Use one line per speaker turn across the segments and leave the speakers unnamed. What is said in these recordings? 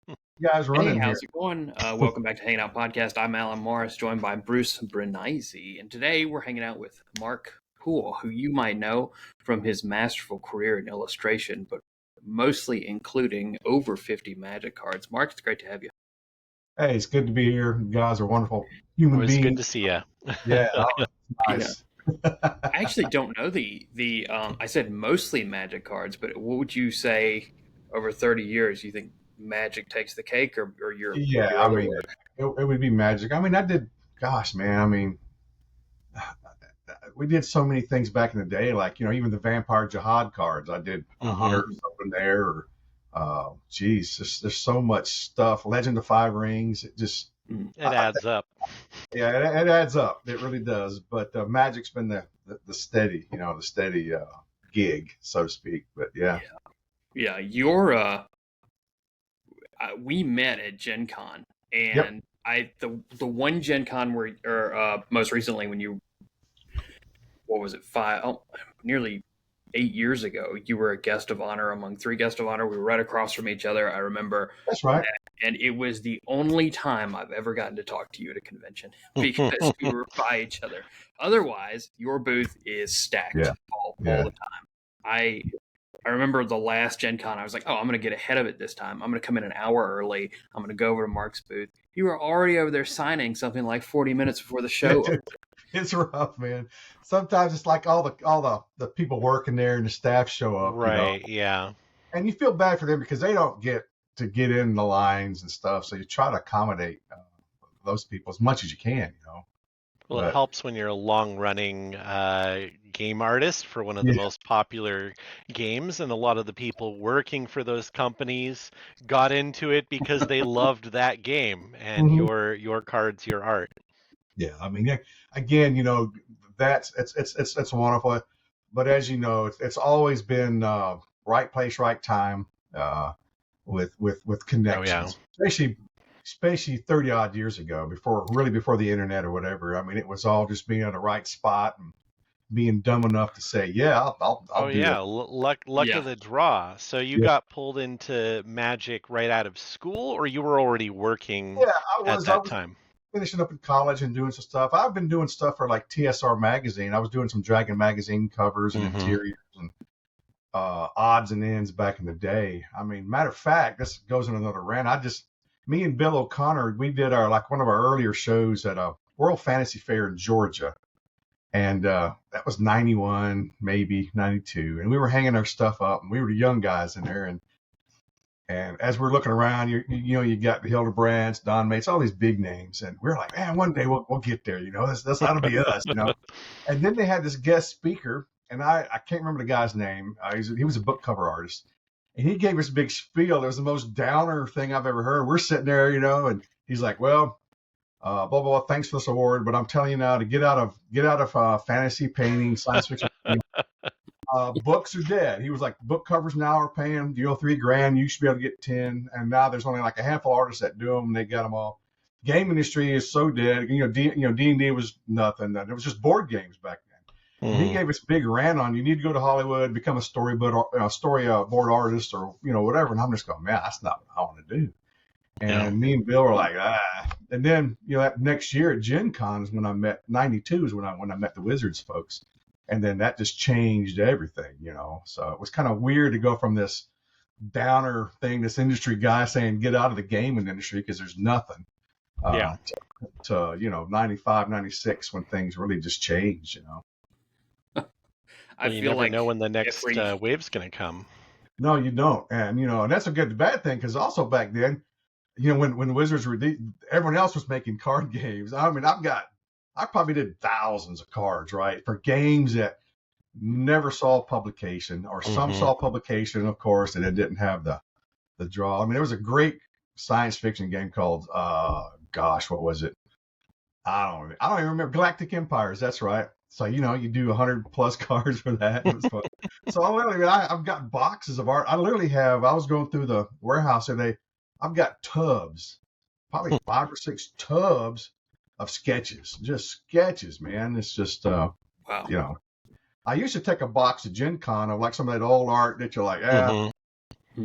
You guys
Hey,
running here.
how's it going? Welcome back to Hanging Out Podcast. I'm Alan Morris, joined by Bruce Brenizzi, and today we're hanging out with Mark Poole, who you might know from his masterful career in illustration, but mostly including over 50 Magic cards. Mark, it's great to have you.
Hey, it's good to be here. You guys are wonderful human
Always good
beings.
to see you.
Yeah,
You know,
nice.
I actually don't know the. I said mostly Magic cards, but what would you say over 30 years? You think Magic takes the cake, or
Yeah,
your
I
other
mean,
work?
it would be magic. I mean, I did, gosh, man, I mean, we did so many things back in the day, like, even the Vampire Jihad cards. I did a
Hmm.
hundred or something there. Or, geez, there's so much stuff. Legend of Five Rings. It just,
It adds up.
yeah, it adds up. It really does. But Magic's been the steady, the steady gig, so to speak. But yeah.
Yeah, your we met at Gen Con,
Yep.
and the one Gen Con where, or most recently when you, what was it, nearly 8 years ago, you were a guest of honor among three guests of honor. We were right across from each other. I remember
That's right.
that, and it was the only time I've ever gotten to talk to you at a convention because we were by each other. Otherwise, your booth is stacked
Yeah.
all
Yeah.
the time. I remember the last Gen Con, I was like, oh, I'm going to get ahead of it this time. I'm going to come in an hour early. I'm going to go over to Mark's booth. You were already over there signing something like 40 minutes before the show.
It's rough, man. Sometimes it's like all the people working there and the staff show up,
Right, yeah.
and you feel bad for them because they don't get to get in the lines and stuff. So you try to accommodate those people as much as you can.
Well, it
But
helps when you're a long-running game artist for one of the
yeah,
most popular games, and a lot of the people working for those companies got into it because they loved that game and
hmm
your cards, your art.
yeah. I mean, yeah, again, that's it's wonderful. But as you know, it's always been right place, right time. With
Oh yeah.
connections, especially 30 odd years ago, before the internet or whatever. I mean, it was all just being at the right spot and being dumb enough to say, yeah, I'll
Oh
do
yeah,
that.
luck of
Yeah.
the draw. So you
Yeah,
got pulled into Magic right out of school, or you were already working
yeah,
at
I
that
was
time?
finishing up in college and doing some stuff. I've been doing stuff for like TSR magazine. I was doing some Dragon magazine covers and
Hmm.
interiors and odds and ends back in the day. I mean, matter of fact, this goes in another rant. Me and Bill O'Connor, we did one of our earlier shows at a World Fantasy Fair in Georgia. And that was 91, maybe 92. And we were hanging our stuff up, and we were the young guys in there. And as we're looking around, you got the Hildebrands, Don Mates, all these big names. And we're like, man, one day we'll get there. That's ought to be us. And then they had this guest speaker, and I can't remember the guy's name. He was a book cover artist. And he gave us a big spiel. It was the most downer thing I've ever heard. We're sitting there, and he's like, well, blah, blah, blah, thanks for this award, but I'm telling you now to get out of fantasy painting, science fiction painting, books are dead. He was like, book covers now are paying, $3,000. You should be able to get 10. And now there's only like a handful of artists that do them, and they got them all. Game industry is so dead. D&D was nothing. It was just board games back then. And he
Hmm.
gave us a big rant on, you need to go to Hollywood, become a storyboard artist, or whatever. And I'm just going, man, that's not what I want to do.
Yeah.
And me and Bill were like, ah. And then that next year at Gen Con is when I met. 92 is when I met the Wizards folks, and then that just changed everything. So it was kind of weird to go from this downer thing, this industry guy saying get out of the gaming industry because there's nothing,
Yeah.
to 95, 96 when things really just changed.
I
Well, you
feel
never
like
know when the next
every
wave's going to come.
No, you don't, and that's a good bad thing because also back then, when the Wizards were, everyone else was making card games. I mean, I probably did thousands of cards, right, for games that never saw publication, or some
Hmm.
saw publication, of course, and it didn't have the draw. I mean, there was a great science fiction game called, gosh, what was it? I don't even remember. Galactic Empires. That's right. So you do 100 plus cards for that. It was fun. So I've got boxes of art. I literally have. I was going through the warehouse today. I've got tubs, probably 5 or 6 tubs of sketches, just sketches, man. It's just
wow.
you know. I used to take a box to Gen Con of like some of that old art that you're like,
Hmm.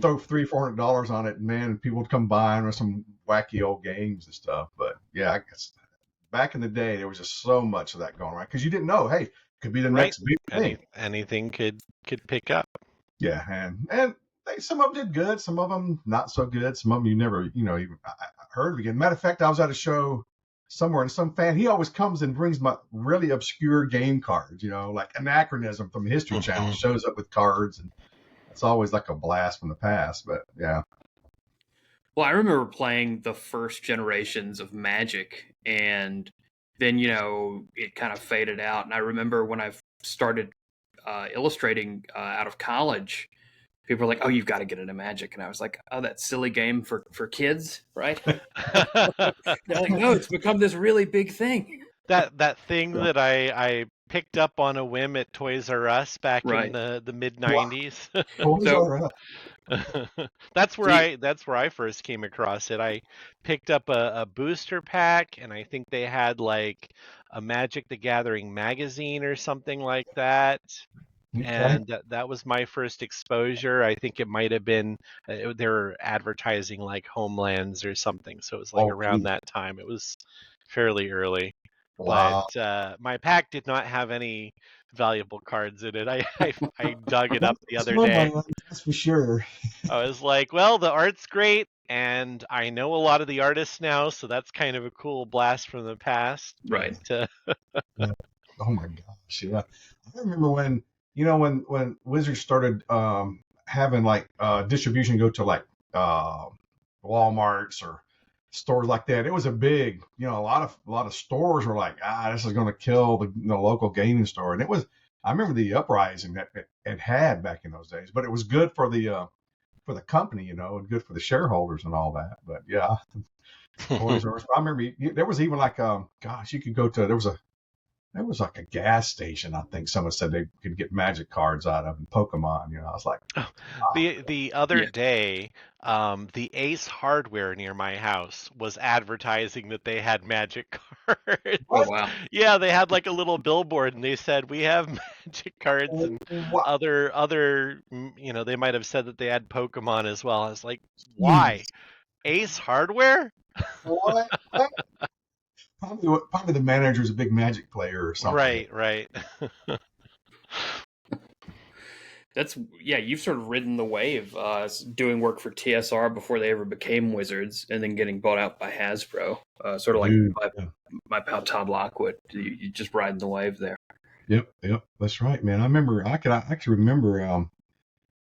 throw $300-400 on it, and man, people would come by and with some wacky old games and stuff. But yeah, I guess back in the day, there was just so much of that going around because you didn't know, hey, it could be the
Right.
next big thing.
Anything could pick up.
Yeah, and some of them did good, some of them not so good, some of them you never, even heard of again. Matter of fact, I was at a show somewhere, and some fan, he always comes and brings my really obscure game cards, like Anachronism from the History Channel, shows up with cards, and it's always like a blast from the past. But yeah.
Well, I remember playing the first generations of Magic, and then it kind of faded out. And I remember when I started illustrating out of college, people were like, "Oh, you've got to get into Magic," and I was like, "Oh, that silly game for kids, right?" They're like, "No, it's become this really big thing."
That thing that I picked up on a whim at Toys R Us back in the mid '90s.
Toys R Us.
That's where I first came across it. I picked up a booster pack, and I think they had like a Magic the Gathering magazine or something like that.
Okay.
And that was my first exposure. I think it might have been they were advertising like Homelands or something, so it was like around that time. It was fairly early.
Wow.
But my pack did not have any valuable cards in it. I dug it up the other day.
That's for sure.
I was like, well, the art's great, and I know a lot of the artists now, so that's kind of a cool blast from the past.
Right.
But,
Yeah. Oh my gosh, yeah. I remember when when Wizards started having like distribution go to like Walmarts or stores like that. It was a big, a lot of stores were like, this is going to kill the local gaming store. And it was, I remember the uprising that it had back in those days, but it was good for the company, and good for the shareholders and all that. But yeah, Toys R Us. I remember there was even like, you could go to, there was like a gas station, I think someone said they could get Magic cards out of, and Pokemon. I was like, wow.
The other day, the Ace Hardware near my house was advertising that they had Magic cards.
Oh wow!
Yeah, they had like a little billboard, and they said we have Magic cards and other. They might have said that they had Pokemon as well. I was like, why? Ace Hardware?
What? Probably the manager's a big Magic player or something.
Right.
You've sort of ridden the wave, doing work for TSR before they ever became Wizards, and then getting bought out by Hasbro. Sort of like my pal Todd Lockwood. You just riding the wave there.
Yep, that's right, man. I can actually remember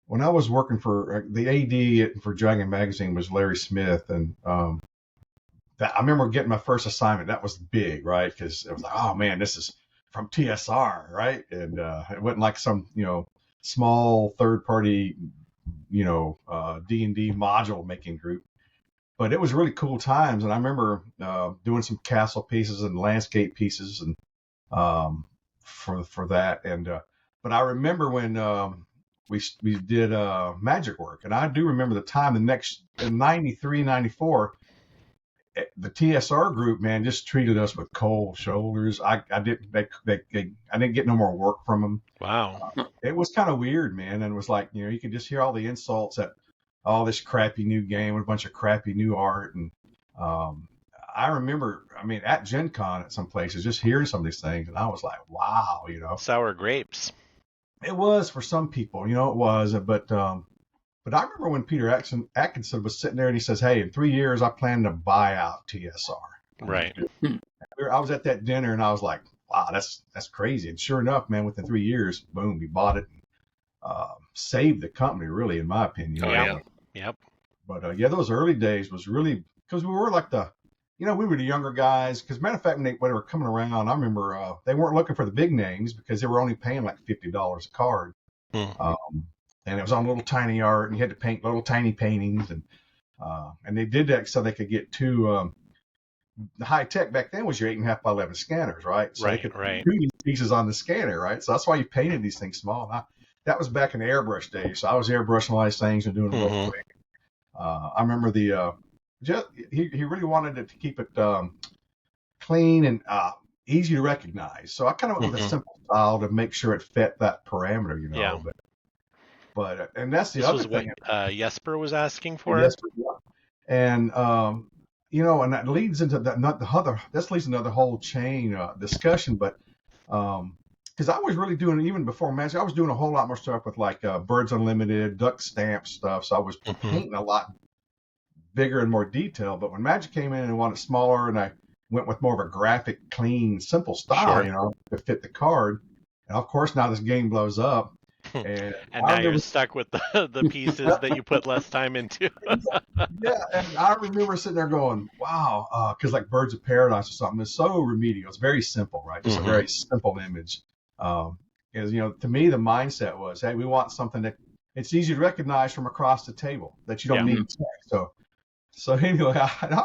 when I was working for the AD for Dragon Magazine was Larry Smith, and I remember getting my first assignment. That was big, right? Because it was like, oh man, this is from TSR, right? And it wasn't like some, small third-party, D&D module making group. But it was really cool times, and I remember doing some castle pieces and landscape pieces, and for that. And but I remember when we did Magic work, and I do remember the time in '93, '94. The TSR group, man, just treated us with cold shoulders. I didn't get no more work from them.
Wow.
It was kind of weird, man. And it was like, you could just hear all the insults at all this crappy new game with a bunch of crappy new art. And I remember, at Gen Con at some places, just hearing some of these things. And I was like, wow,
Sour grapes.
It was for some people, it was. But I remember when Peter Atkinson was sitting there and he says, hey, in 3 years, I plan to buy out TSR.
Right.
I was at that dinner and I was like, wow, that's crazy. And sure enough, man, within 3 years, boom, he bought it and saved the company, really, in my opinion.
Oh, yeah.
Yep.
But those early days was really, because we were like we were the younger guys. Because matter of fact, when they were coming around, I remember they weren't looking for the big names because they were only paying like $50 a card. And it was on little tiny art, and you had to paint little tiny paintings, and they did that so they could get two. The high tech back then was your 8.5 by 11 scanners, right? So they could put these pieces on the scanner, right? So that's why you painted these things small. That was back in the airbrush days, so I was airbrushing a lot of these things and doing it real quick. I remember he really wanted it to keep it clean and easy to recognize. So I kind of went with a simple style to make sure it fit that parameter,
Yeah.
But But and that's the
This
other
was what
thing.
Jesper was asking
Yes,
for.
and and that leads into that. Not the other. This leads into the whole chain discussion. But because I was really doing, even before Magic, I was doing a whole lot more stuff with like Birds Unlimited, Duck Stamp stuff. So I was painting a lot bigger and more detailed. But when Magic came in and wanted smaller, and I went with more of a graphic, clean, simple style,
Sure.
to fit the card. And of course, now this game blows up. And
And
I
now you're
remember,
stuck with the pieces that you put less time into.
yeah, and I remember sitting there going, wow, because like Birds of Paradise or something is so remedial. It's very simple, right? Just a very simple image. Is to me, the mindset was, hey, we want something that it's easy to recognize from across the table, that you don't
Yeah.
need text. So anyway,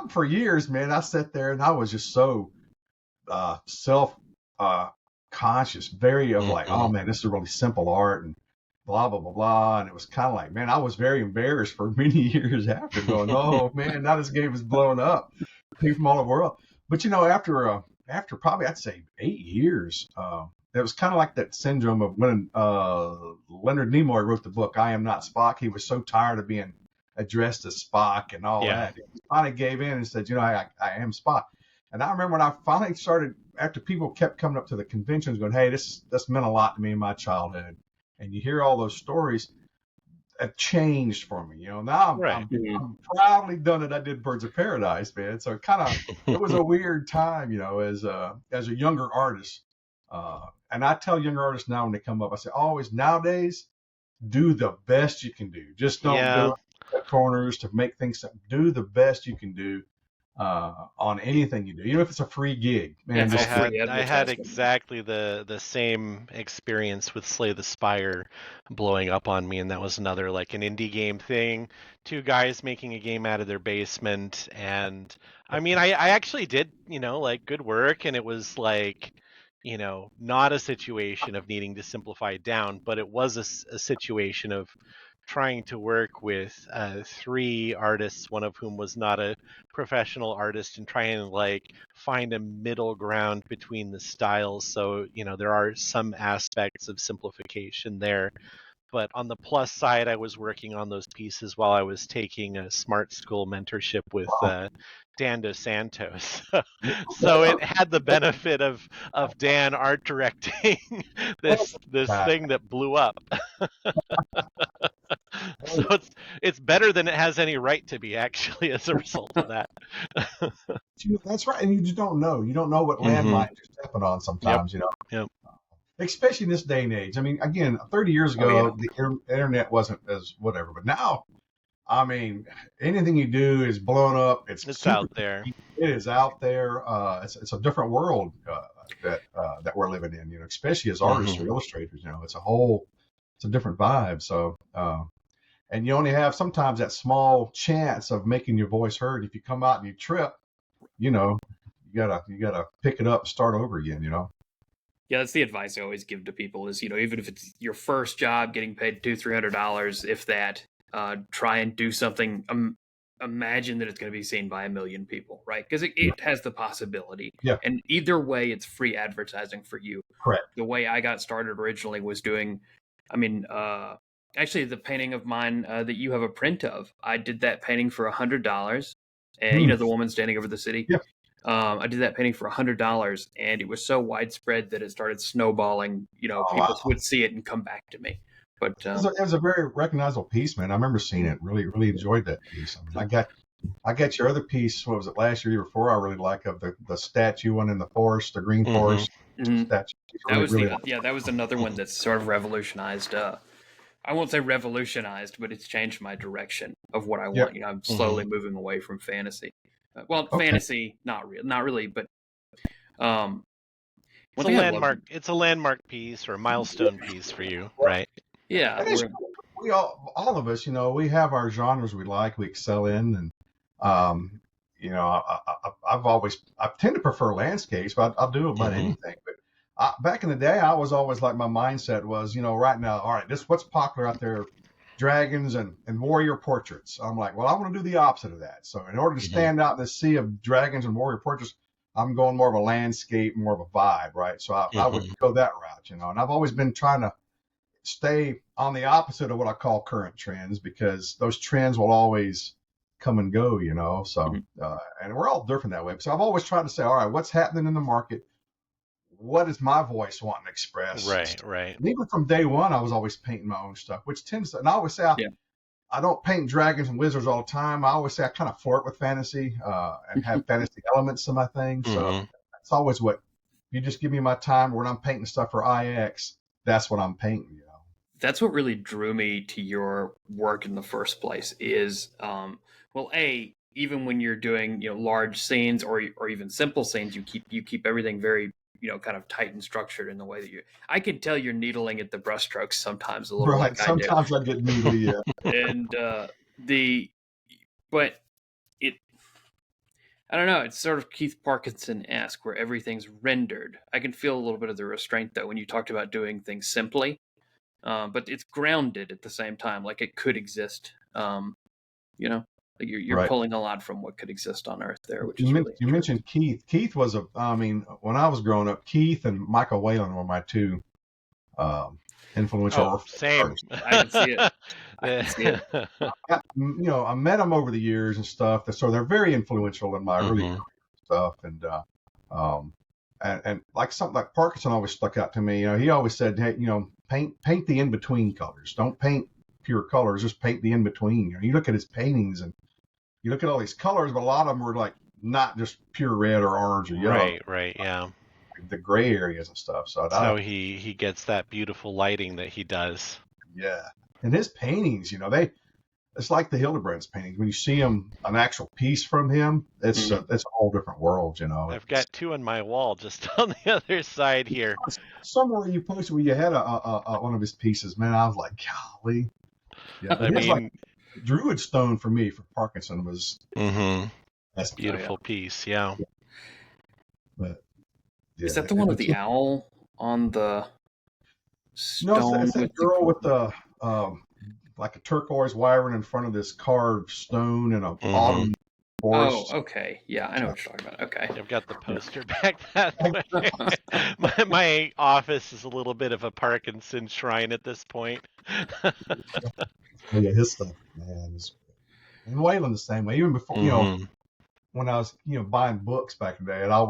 for years, man, I sat there and I was just so self conscious, very of like, oh man, this is really simple art and blah blah blah blah. And it was kind of like, man, I was very embarrassed for many years after, going, oh man, now this game is blowing up, people from all over the world. But after probably I'd say 8 years, it was kind of like that syndrome of when Leonard Nimoy wrote the book I Am Not Spock. He was so tired of being addressed as Spock and all
Yeah.
that. He finally gave in and said, I am Spock. And I remember when I finally started, after people kept coming up to the conventions going, hey, this meant a lot to me in my childhood. And you hear all those stories, it changed for me. Now
Right.
I'm proudly done it. I did Birds of Paradise, man. So it was a weird time, as a younger artist. And I tell younger artists now when they come up, I say, always nowadays, do the best you can do. Just don't do
Yeah.
it at corners to make things. Do the best you can do on anything you do, even if it's a free gig. Man,
Yeah,
I had exactly the same experience with Slay the Spire blowing up on me, and that was another like an indie game thing. Two guys making a game out of their basement, and I mean, I actually did like good work, and it was like not a situation of needing to simplify it down, but it was a situation of trying to work with three artists, one of whom was not a professional artist, and trying to like find a middle ground between the styles. So there are some aspects of simplification there. But on the plus side, I was working on those pieces while I was taking a smart school mentorship with Dan Dos Santos. So it had the benefit of Dan art directing this thing that blew up. So it's better than it has any right to be, actually, as a result of that.
That's right, and you just don't know. You don't know what landmines you're stepping on sometimes.
Yep.
Especially in this day and age. I mean, again, 30 years ago, the internet wasn't as whatever, but now, I mean, anything you do is blown up. It's
out there.
It is out there. It's a different world that we're living in. Especially as artists or illustrators. It's a different vibe. So, and you only have sometimes that small chance of making your voice heard. If you come out and you trip, you gotta pick it up and start over again.
Yeah, that's the advice I always give to people is, even if it's your first job getting paid $200-$300, if that, try and do something, imagine that it's going to be seen by 1 million people, right? Because it has the possibility.
Yeah.
And either way, it's free advertising for you.
Correct.
The way I got started originally was doing, actually the painting of mine that you have a print of, I did that painting for $100. And, the woman standing over the city.
Yeah.
I did that painting for $100, and it was so widespread that it started snowballing. People would see it and come back to me. But
it was a very recognizable piece, man. I remember seeing it. Really, really enjoyed that piece. I got your other piece. What was it, last year or before? I really like of the statue one in the forest, the green forest statue.
That was another one that sort of revolutionized. I won't say revolutionized, but it's changed my direction of what I want. I'm slowly moving away from fantasy. Fantasy, not really, but
it's a landmark piece or a milestone piece for you, right?
Yeah,
we all of us, we have our genres we like, we excel in, and I tend to prefer landscapes, but I'll do about anything. But back in the day, I was always like, my mindset was, right now, all right, this what's popular out there. Dragons and warrior portraits. I'm like, well, I want to do the opposite of that. So in order to stand out in the sea of dragons and warrior portraits, I'm going more of a landscape, more of a vibe, right? So I would go that route, and I've always been trying to stay on the opposite of what I call current trends, because those trends will always come and go, So, and we're all different that way. So I've always tried to say, all right, what's happening in the market? What is my voice wanting to express?
Right, right.
And even from day one, I was always painting my own stuff, which tends to, and I always say, I don't paint dragons and wizards all the time. I always say I kind of flirt with fantasy and have fantasy elements to my thing. So that's always what, you just give me my time when I'm painting stuff for IX, that's what I'm painting,
That's what really drew me to your work in the first place is, even when you're doing, large scenes or even simple scenes, you keep everything very, kind of tight and structured in the way that I can tell you're needling at the brushstrokes sometimes a little
right.
like
Sometimes I get needly, yeah.
And but it, I don't know, it's sort of Keith Parkinson-esque where everything's rendered. I can feel a little bit of the restraint though when you talked about doing things simply. But it's grounded at the same time, like it could exist. Like you're
Right.
pulling a lot from what could exist on Earth there, which
you mentioned Keith. Keith was when I was growing up, Keith and Michael Whalen were my two influential.
Oh, same.
I can see it. I can see it.
I met them over the years and stuff, so they're very influential in my early career stuff. And like something like Parkinson always stuck out to me. He always said, hey, paint the in between colors. Don't paint pure colors. Just paint the in between. You look at his paintings and you look at all these colors, but a lot of them were like not just pure red or orange or yellow.
Right, yeah.
The gray areas and stuff. So
that's how he gets that beautiful lighting that he does.
Yeah, and his paintings, it's like the Hildebrands paintings. When you see him, an actual piece from him, it's a whole different world.
I've got two on my wall just on the other side here.
Somewhere you posted where you had one of his pieces, man. I was like, golly. Yeah, I mean, like Druid Stone for me, for Parkinson, was
that's beautiful piece. Yeah.
But
is that the one with the owl on the stone?
No, it's that girl with the like a turquoise wyvern in front of this carved stone and a autumn forest.
Oh, okay. Yeah, I know what you're talking about. Okay.
I've got the poster back that way. my office is a little bit of a Parkinson shrine at this point.
Yeah, his stuff, man. And Whalen the same way. Even before, when I was, buying books back in the day, I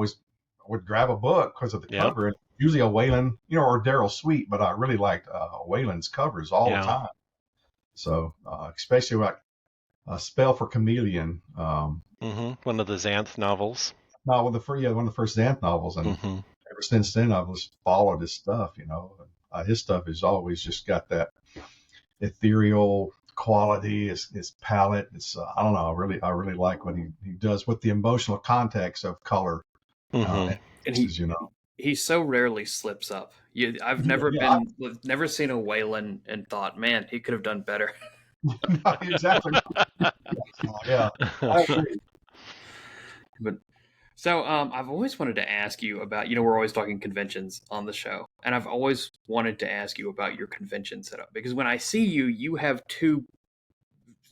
would grab a book because of the cover. And usually a Whalen, or Daryl Sweet, but I really liked Whalen's covers all the time. So, especially like Spell for Chameleon.
One of the Xanth novels.
No, one of the first Xanth novels. And ever since then, I've just followed his stuff, his stuff has always just got that ethereal quality. His palette. It's I don't know. I really like what he does with the emotional context of color.
And he so rarely slips up. I've never seen a Whalen and thought, man, he could have done better.
Exactly. Yeah, I agree.
But so I've always wanted to ask you about, we're always talking conventions on the show, and I've always wanted to ask you about your convention setup, because when I see you have two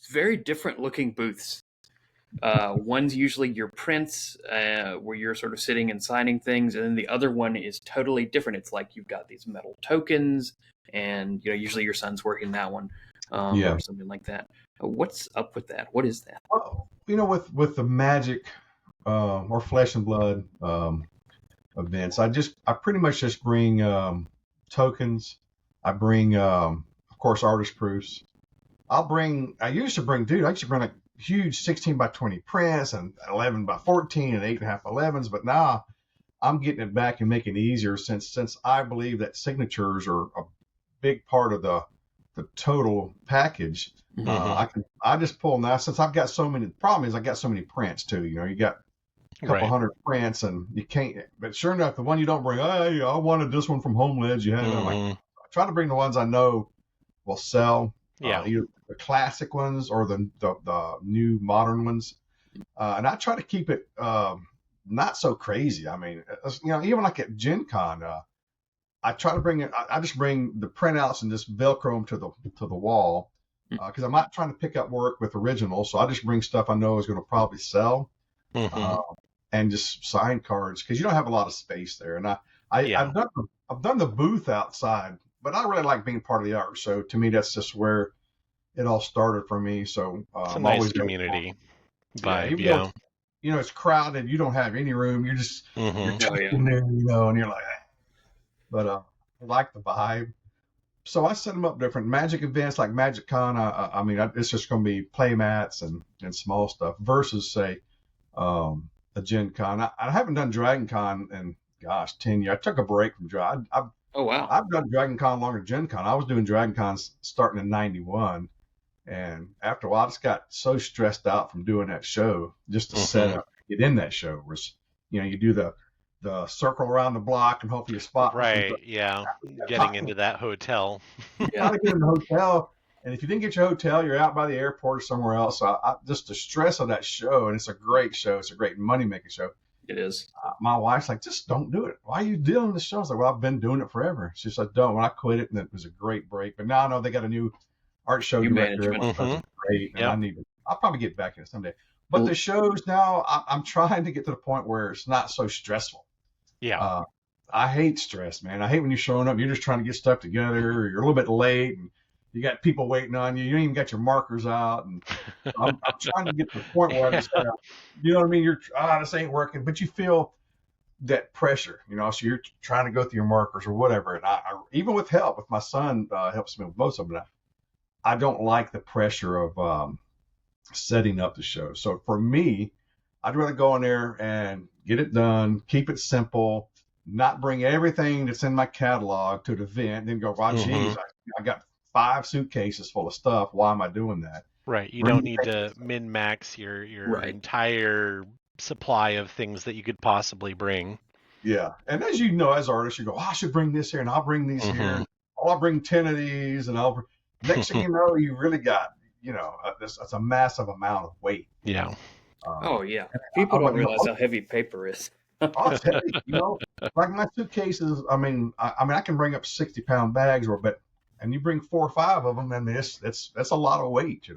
very different looking booths. One's usually your prints, where you're sort of sitting and signing things, and then the other one is totally different. It's like you've got these metal tokens, and usually your son's working that one, or something like that. What's up with that? What is that?
Well, with the magic or flesh and blood events, I pretty much just bring tokens. I bring, of course, artist proofs. I used to bring like huge 16 by 20 prints and 11 by 14 and 8.5 11s, but now I'm getting it back and making it easier since I believe that signatures are a big part of the total package. I just pull now, since I've got so many. The problem is I got so many prints too. You got a couple hundred prints and you can't. But sure enough, the one you don't bring, hey, I wanted this one from Homeledge. You had it. I try to bring the ones I know will sell. Either the classic ones or the new modern ones, and I try to keep it not so crazy. I mean, even like at Gen Con, I try to bring it. I just bring the printouts and just Velcro them to the wall, because I'm not trying to pick up work with originals. So I just bring stuff I know is going to probably sell, and just sign cards, because you don't have a lot of space there. And I've done the booth outside but I really like being part of the art show. To me, that's just where it all started for me. So
It's a
I'm
nice
always there.
community
Yeah,
vibe.
even though
Yeah.
it's crowded, you don't have any room. You're
Hmm.
Oh
tucked
yeah.
in there, and you're like, "Ah." But I like the vibe. So I set them up different magic events like Magic Con. I mean, it's just going to be play mats and small stuff versus say a Gen Con. I haven't done Dragon Con in gosh 10 years. I took a break from Dragon.
Oh wow.
I've done Dragon Con longer than Gen Con. I was doing Dragon Cons starting in '91, and after a while, I just got so stressed out from doing that show just to set
Hmm.
up, get in that show. Was you do the circle around the block and hopefully a spot comes up.
Right. Yeah. Getting into that hotel.
Yeah.
Trying to get in the hotel, and if you didn't get your hotel, you're out by the airport or somewhere else. So just the stress of that show, and it's a great show. It's a great money making show.
It is.
My wife's like, just don't do it. Why are you doing this show? I was like, well, I've been doing it forever. She said, don't. When I quit it, and it was a great break. But now I know they got a new art show
New
director.
management.
Everyone does great, and
Yep.
I'll probably get back in it someday. But
Well-
the shows now, I'm trying to get to the point where it's not so stressful.
Yeah.
I hate stress, man. I hate when you're showing up, you're just trying to get stuff together, or you're a little bit late, and you got people waiting on you. You don't even got your markers out, and I'm trying to get to the point where I just, you know what I mean? You're, this ain't working, but you feel that pressure, so you're trying to go through your markers or whatever. And I even with help, with my son helps me with most of it. I don't like the pressure of setting up the show. So for me, I'd rather go in there and get it done, keep it simple, not bring everything that's in my catalog to the event, then go, well, geez, I got 5 suitcases full of stuff. Why am I doing that?
Right. You
Bring
don't
the
need to
basics.
min-max your
Right.
entire supply of things that you could possibly bring.
Yeah. And as you know, as artists, you go, I should bring this here and I'll bring these here. Oh, I'll bring 10 of these and next thing you know, you really got, that's a massive amount of weight.
Yeah.
Oh yeah. People don't realize how heavy paper is.
Oh, it's heavy, like my suitcases. I mean, I can bring up 60-pound bags, and you bring 4 or 5 of them, and that's a lot of weight,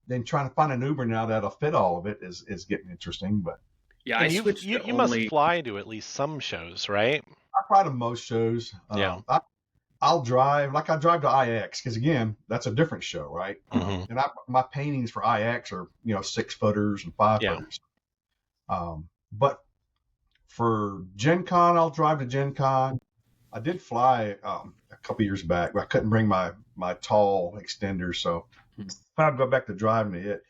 Then trying to find an Uber now that'll fit all of it is getting interesting. But
Yeah,
And
I switched
you
to
must
only.
fly to at least some shows, right?
I fly to most shows.
Yeah.
I'll drive, like I drive to IX, because again, that's a different show, right?
Mhm.
And my paintings for IX are 6-footers and 5-footers. But for Gen Con, I'll drive to Gen Con. I did fly a couple years back, but I couldn't bring my tall extender, so I'd go back to driving to it.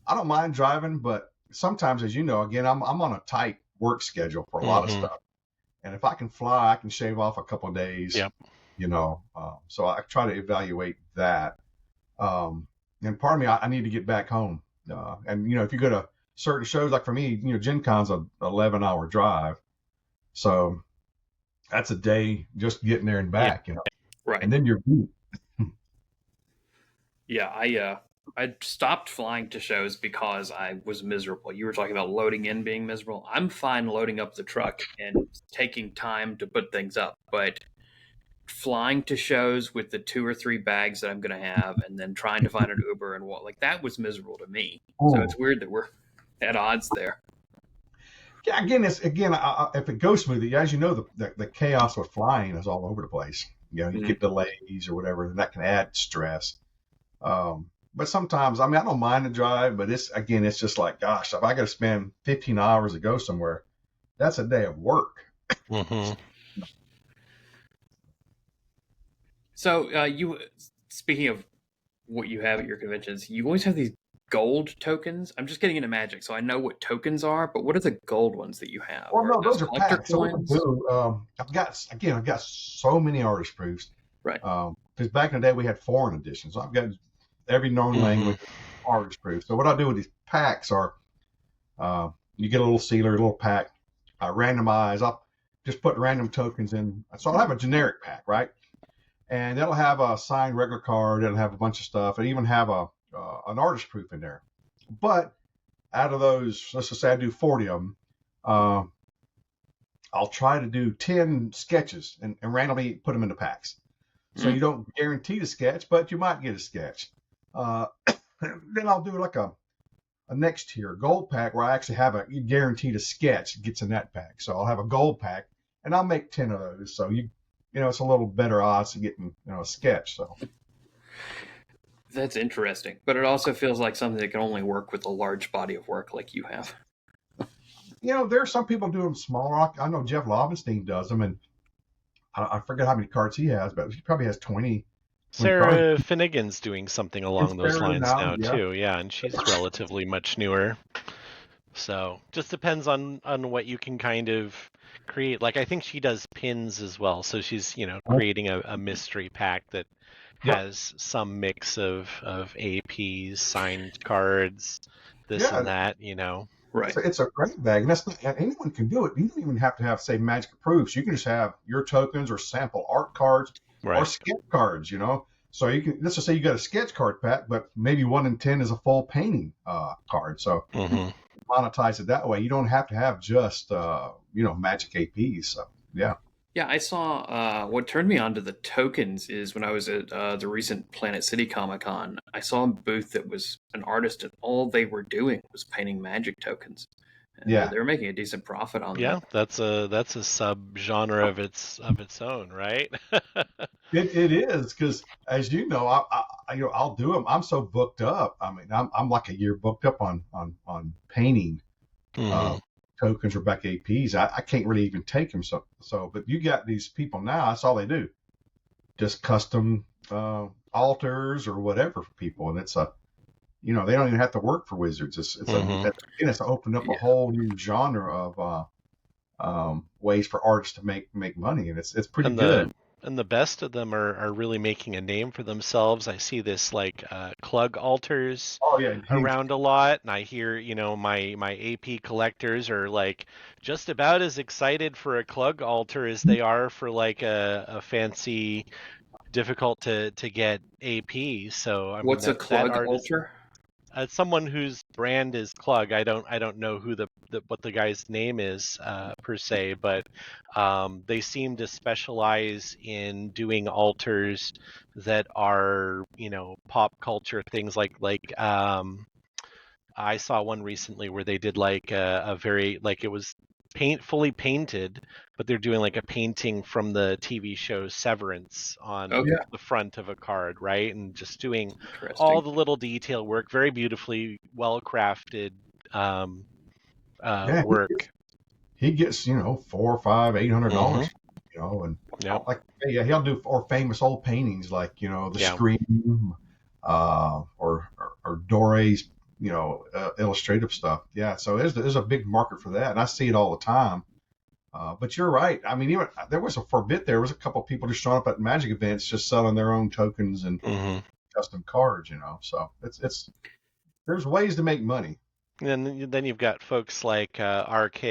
I don't mind driving, but sometimes, as you know, again, I'm on a tight work schedule for a lot of stuff, and if I can fly, I can shave off a couple of days.
Yep.
So I try to evaluate that. And part of me, I need to get back home. And if you go to certain shows, like for me, Gen Con's an 11-hour drive, so that's a day just getting there and back.
Right.
And then you're beat.
Yeah, I stopped flying to shows because I was miserable. You were talking about loading in being miserable. I'm fine loading up the truck and taking time to put things up, but flying to shows with the 2 or 3 bags that I'm going to have and then trying to find an Uber and what, like that was miserable to me. So it's weird that we're at odds there.
Yeah, again, if it goes smoothly, as you know, the chaos with flying is all over the place. You get delays or whatever, and that can add stress. But sometimes, I don't mind the drive, but it's just like, gosh, if I got to spend 15 hours to go somewhere, that's a day of work.
So you, speaking of what you have at your conventions, you always have these gold tokens. I'm just getting into Magic, so I know what tokens are, but what are the gold ones that you have?
Well, no, those are
collector
packs. So what I
coins?
do, I've got so many artist proofs.
Right.
Because back in the day we had foreign editions. So I've got every known language artist proof. So what I do with these packs are, you get a little sealer, a little pack, randomize. I'll just put random tokens in. So I'll have a generic pack, right? And that'll have a signed regular card. It'll have a bunch of stuff. It'll even have an artist proof in there. But out of those, let's just say I do 40 of them, I'll try to do 10 sketches and randomly put them into packs. So you don't guarantee the sketch, but you might get a sketch. Then I'll do like a next tier gold pack where I actually have a guaranteed a sketch gets in that pack. So I'll have a gold pack and I'll make 10 of those. So it's a little better odds to getting, a sketch. So
That's interesting, but it also feels like something that can only work with a large body of work like you have.
there are some people do them smaller. I know Jeff Lobenstein does them, and I forget how many cards he has, but he probably has 20 cards.
Sarah Finnegan's doing something
It's
along those
fair
lines
now,
now
yeah.
too. Yeah, and she's relatively much newer. So just depends on what you can kind of create. Like I think she does pins as well. So she's, creating a mystery pack that
Yep.
has some mix of APs, signed cards, this
Yeah,
and that,
Right.
it's a great bag, and that's not, anyone can do it. You don't even have to have, say, magic proofs. You can just have your tokens or sample art cards or
Right.
sketch cards. So you can, let's just say you got a sketch card pack, but maybe 1 in 10 is a full painting card. So
Hmm.
monetize it that way. You don't have to have just magic APs. So yeah.
Yeah, I saw what turned me on to the tokens is when I was at the recent Planet City Comic Con. I saw a booth that was an artist, and all they were doing was painting magic tokens. And
Yeah.
they were making a decent profit on
Yeah,
that.
that's a sub genre of its own, right?
It is because, as you know, I'll do them. I'm so booked up. I mean, I'm like a year booked up on painting
Hmm.
uh, tokens or back APs. I can't really even take them. So, but you got these people now. That's all they do, just custom altars or whatever for people, and they don't even have to work for Wizards.
Hmm.
It's opened up a
Yeah.
whole new genre of ways for artists to make money, and it's pretty
And the
good.
and the best of them are really making a name for themselves. I see this like Klug altars
Oh yeah, huge.
around a lot, and I hear, my AP collectors are like just about as excited for a Klug altar as they are for like a fancy, difficult to get AP. So I mean
What's a
that
Klug
artist,
altar?
someone whose brand is Klug. I don't know who what the guy's name is per se, but they seem to specialize in doing altars that are, pop culture things like I saw one recently where they did like a very, like, it was fully painted, but they're doing like a painting from the TV show Severance on
Okay,
Yeah,
the front of a card, right? And just doing all
interesting.
the little detail work, very beautifully well crafted um,
yeah.
work.
He gets, four, five,
Hmm.
$800, and
Yep.
like, yeah, he'll do or famous old paintings like, the
Yeah.
Scream, or Dore's, illustrative stuff. Yeah, so there's a big market for that, and I see it all the time. But you're right. I mean, even for a bit there was a couple of people just showing up at Magic events, just selling their own tokens and
Hmm.
custom cards. So it's there's ways to make money.
And then you've got folks like RK,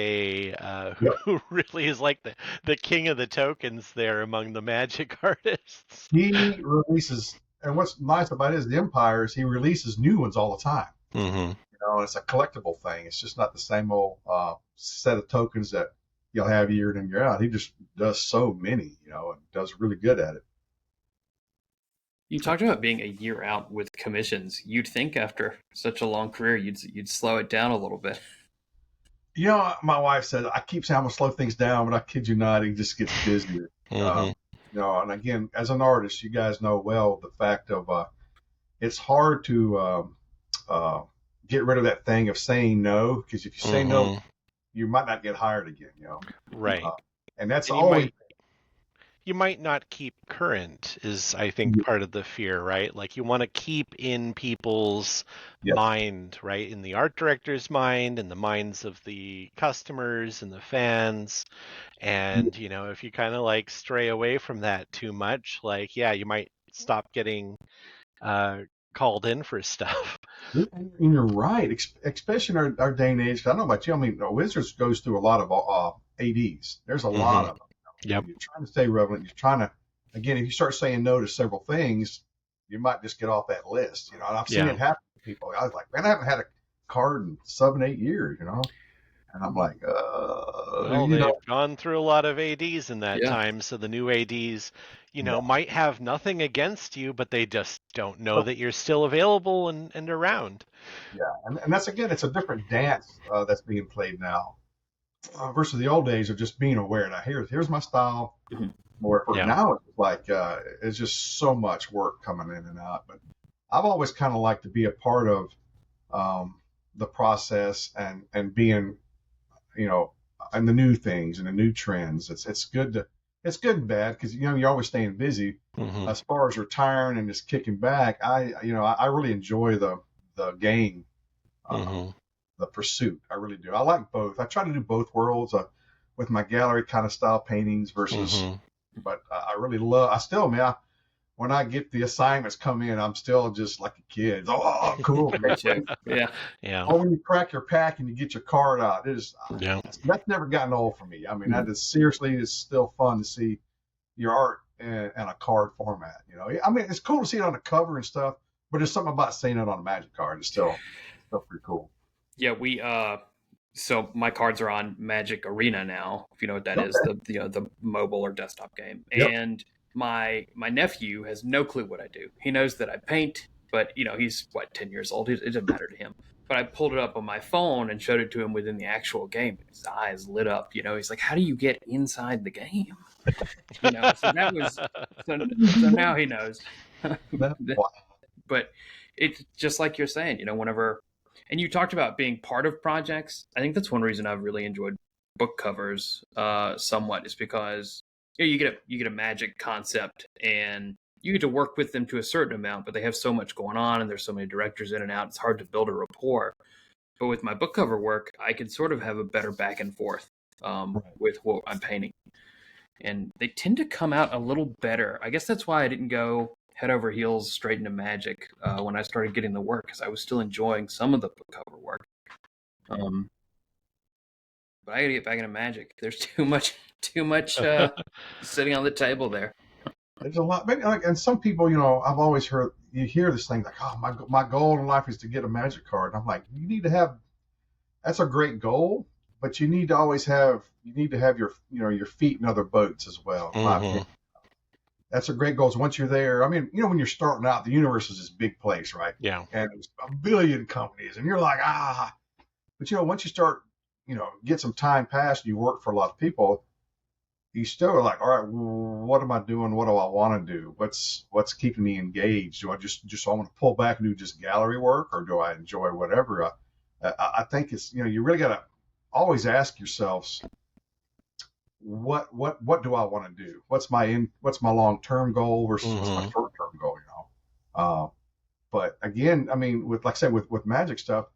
who,
Yep.
who really is like the king of the tokens there among the Magic artists.
He releases, and what's nice about his Empire is he releases new ones all the time.
Hmm.
It's a collectible thing. It's just not the same old set of tokens that you'll have year in and year out. He just does so many, and does really good at it.
You talked about being a year out with commissions. You'd think after such a long career, you'd slow it down a little bit.
My wife said I keep saying I'm gonna slow things down, but I kid you not, he just gets busier.
Hmm.
And again, as an artist, you guys know well the fact of it's hard to uh, get rid of that thing of saying no, because if you say no,
Hmm.
you might not get hired again.
Right.
Uh, and that's
And
always
you might not keep current is, I think, part of the fear, right? Like you want to keep in people's
yes.
mind, right? In the art director's mind, in the minds of the customers and the fans. And, if you kind of like stray away from that too much, like, yeah, you might stop getting uh, called in for stuff.
And you're right, especially in our day and age. I don't know about you. I mean, Wizards goes through a lot of ADs. There's a lot
Hmm.
of them.
Yep.
You're trying to stay relevant. You're trying to, again, if you start saying no to several things, you might just get off that list. And I've seen
Yeah.
it happen to people. I was like, man, I haven't had a card in 7, 8 years. And I'm like,
Well, they've gone through a lot of ADs in that
Yeah.
time, so the new ADs,
yeah.
might have nothing against you, but they just don't know that you're still available and around.
Yeah, and that's again, it's a different dance that's being played now. versus the old days of just being aware. Now here's my style.
Mhm.
More
Yeah.
now it's like it's just so much work coming in and out. But I've always kind of liked to be a part of the process and being, you know, and the new things and the new trends. It's good and bad because you're always staying busy.
Mm-hmm.
As far as retiring and just kicking back, I really enjoy the game,
Mm-hmm.
the pursuit. I really do. I like both. I try to do both worlds with my gallery kind of style paintings versus.
Mm-hmm.
But I really love. I still, man. When I get the assignments come in, I'm still just like a kid. Oh, cool.
Me too. Yeah.
Yeah.
Or when you crack your pack and you get your card out,
Yeah.
that's never gotten old for me. I mean, that is seriously is still fun to see your art in a card format. I mean, it's cool to see it on the cover and stuff, but there's something about seeing it on a Magic card. It's still pretty cool.
Yeah, we so my cards are on Magic Arena now, if you know what that is, the mobile or desktop game.
Yep.
And my nephew has no clue what I do. He knows that I paint, but he's 10 years old. It doesn't matter to him. But I pulled it up on my phone and showed it to him within the actual game. His eyes lit up. He's like, "How do you get inside the game?" So that was so now he knows. But it's just like you're saying, whenever. And you talked about being part of projects. I think that's one reason I've really enjoyed book covers somewhat, is because you get a Magic concept and you get to work with them to a certain amount, but they have so much going on and there's so many directors in and out. It's hard to build a rapport. But with my book cover work, I can sort of have a better back and forth with what I'm painting, and they tend to come out a little better. I guess that's why I didn't go head over heels straight into Magic when I started getting the work, because I was still enjoying some of the book cover work. But I got to get back into Magic. There's too much sitting on the table there.
There's a lot, and some people, I've always heard you hear this thing like, "Oh, my goal in life is to get a Magic card." And I'm like, you need to have. That's a great goal, but you need to have your your feet in other boats as well. In my opinion. That's a great goal. So once you're there, I mean, when you're starting out, the universe is this big place, right?
Yeah.
And there's a billion companies, and you're like, but once you start, get some time past, and you work for a lot of people, you still are like, all right, what am I doing? What do I want to do? What's keeping me engaged? Do I just I want to pull back and do just gallery work, or do I enjoy whatever? I think it's, you really got to always ask yourselves, what do I want to do? What's my long-term goal versus what's my short-term goal, but again, I mean, with Magic stuff,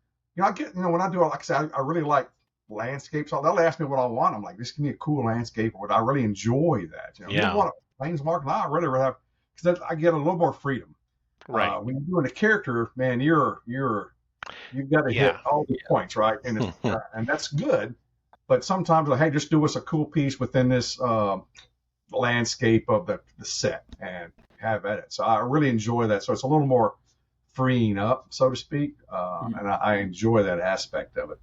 I get, when I do it, like I said, I really like landscapes. They'll ask me what I want. I'm like, this give me a cool landscape, or I really enjoy that. You want a Planeswalker? No, I really have, because I get a little more freedom.
Right.
When you're doing a character, man, you've got to hit all the points, right? And and that's good. But sometimes, hey, just do us a cool piece within this landscape of the set and have at it. So I really enjoy that. So it's a little more freeing up, so to speak, and I enjoy that aspect of it.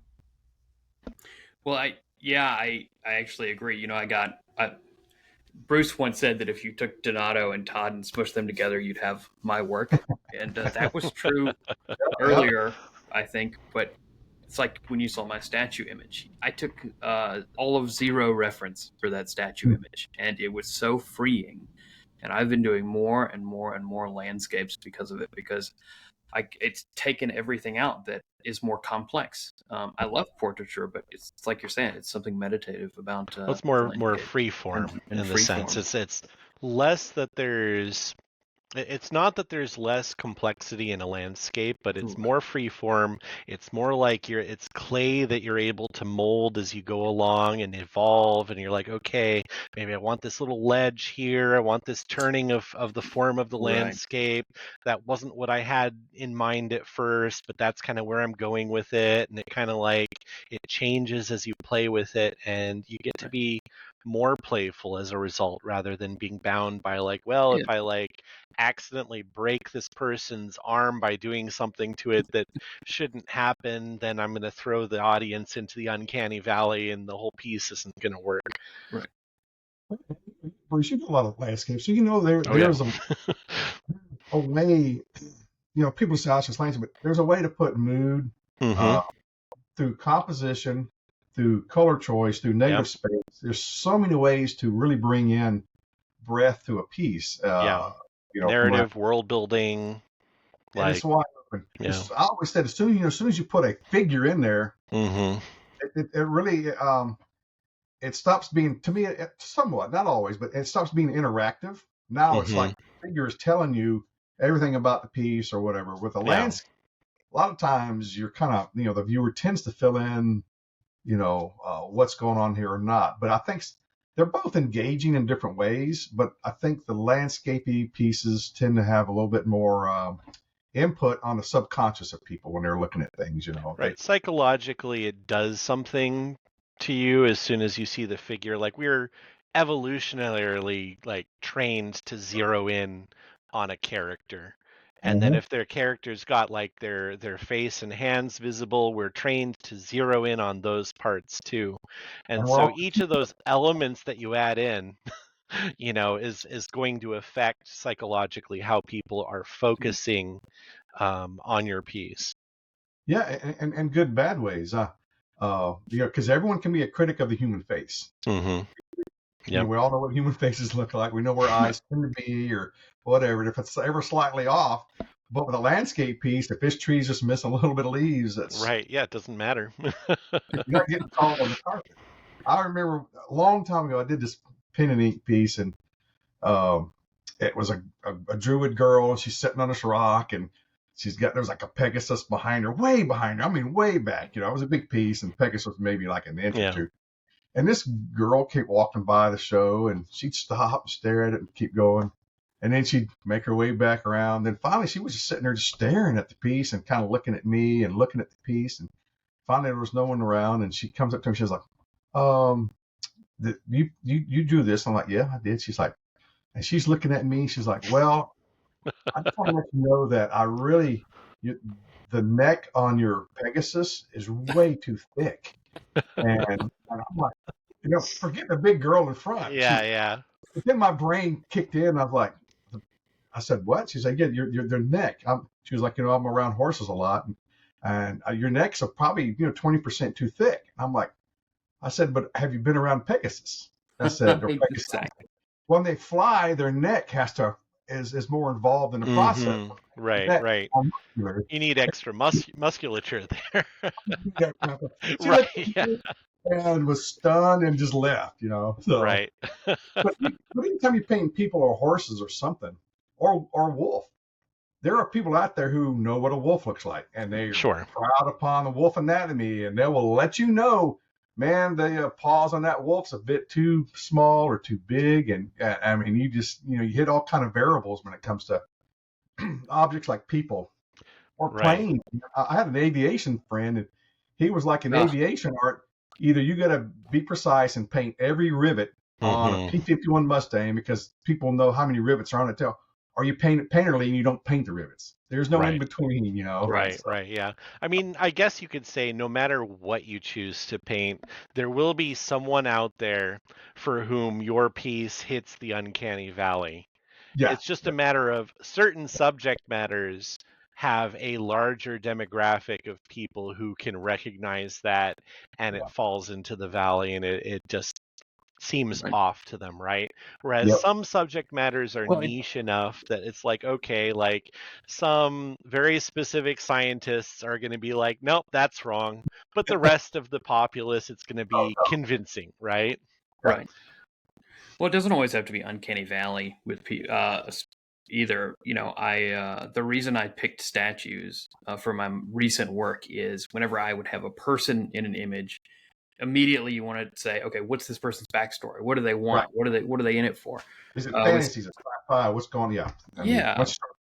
Well, I actually agree. Bruce once said that if you took Donato and Todd and smushed them together, you'd have my work, and that was true earlier, I think, but. It's like when you saw my statue image. I took all of zero reference for that statue image, and it was so freeing. And I've been doing more and more and more landscapes because of it, because it's taken everything out that is more complex. I love portraiture, but it's like you're saying, it's something meditative about.
It's more free form in the sense. It's less that there's. It's not that there's less complexity in a landscape, but it's more free form. It's more like it's clay that you're able to mold as you go along and evolve. And you're like, okay, maybe I want this little ledge here. I want this turning of the form of the landscape. That wasn't what I had in mind at first, but that's kind of where I'm going with it. And it kind of like it changes as you play with it, and you get to be more playful as a result, rather than being bound by if I accidentally break this person's arm by doing something to it that shouldn't happen, then I'm going to throw the audience into the uncanny valley and the whole piece isn't going to work.
Right. Bruce, you do a lot of landscapes, so there's a way, people say, it's just landscape, but there's a way to put mood through composition, through color choice, through negative
Yep.
space. There's so many ways to really bring in breath to a piece.
Yeah. Narrative, world building,
and
like,
it's wide open.
yeah.
I always said, as soon as you put a figure in there,
Mm-hmm.
it really it stops being, to me, somewhat, not always, but it stops being interactive. Now it's
Mm-hmm.
like the figure is telling you everything about the piece or whatever. With a
Yeah.
landscape, a lot of times you're kind of, the viewer tends to fill in, what's going on here or not. But I think they're both engaging in different ways. But I think the landscapey pieces tend to have a little bit more input on the subconscious of people when they're looking at things.
Right. Psychologically, it does something to you as soon as you see the figure. Like, we're evolutionarily like trained to zero in on a character. And then
Mhm.
if their character's got like their face and hands visible, we're trained to zero in on those parts too. And
And we're
so
all,
each of those elements that you add in, is going to affect psychologically how people are focusing on your piece.
yeah, and good bad ways. Because everyone can be a critic of the human face.
Mm-hmm. Yep.
We all know what human faces look like. We know where eyes tend to be or whatever. And if it's ever slightly off, but with a landscape piece, if this tree's just missing a little bit of leaves,
Right. Yeah, it doesn't matter.
you're not getting called on the carpet. I remember a long time ago, I did this pen and ink piece, and um, it was a druid girl, and she's sitting on this rock, and there's like a Pegasus behind her, way behind her. I mean, way back. It was a big piece, and Pegasus maybe like an inch or
Yeah.
two. And this girl kept walking by the show, and she'd stop and stare at it and keep going. And then she'd make her way back around. Then finally, she was just sitting there just staring at the piece and kind of looking at me and looking at the piece. And finally, there was no one around. And she comes up to me. She's like, you drew this? I'm like, yeah, I did. She's like, and she's looking at me. She's like, well, I just want to let you know that the neck on your Pegasus is way too thick. And I'm like, forget the big girl in front.
Yeah.
Then my brain kicked in. I said, what? She said, yeah, your neck. She was like, I'm around horses a lot, and your necks are probably 20% too thick. I'm like, I said, but have you been around Pegasus? I said,
Exactly.
when they fly, their neck is more involved in the process.
Mm-hmm. Right. You need extra musculature there. Right. Yeah.
And was stunned and just left, So,
right.
but anytime you paint people or horses or something, or wolf, there are people out there who know what a wolf looks like, and they're proud upon the wolf anatomy, and they will let you know, man, the paws on that wolf's a bit too small or too big, and I mean, you just you hit all kind of variables when it comes to objects like people or planes. I had an aviation friend, and he was like, in aviation art, either you got to be precise and paint every rivet on a P-51 Mustang because people know how many rivets are on it, or you paint it painterly and you don't paint the rivets. There's no in between,
Right, yeah. I mean, I guess you could say no matter what you choose to paint, there will be someone out there for whom your piece hits the uncanny valley.
Yeah.
It's just a matter of certain subject matters have a larger demographic of people who can recognize that, and it falls into the valley, and it just seems off to them, right? Whereas some subject matters are niche enough that it's like, okay, like some very specific scientists are going to be like, nope, that's wrong. But the rest of the populace, it's going to be convincing, right?
Right. Well, it doesn't always have to be uncanny valley with either. The reason I picked statues for my recent work is whenever I would have a person in an image, immediately you want to say, okay, what's this person's backstory? What do they want? What are they in it for?
Is it fantasies? What's going on? Yeah. Let's start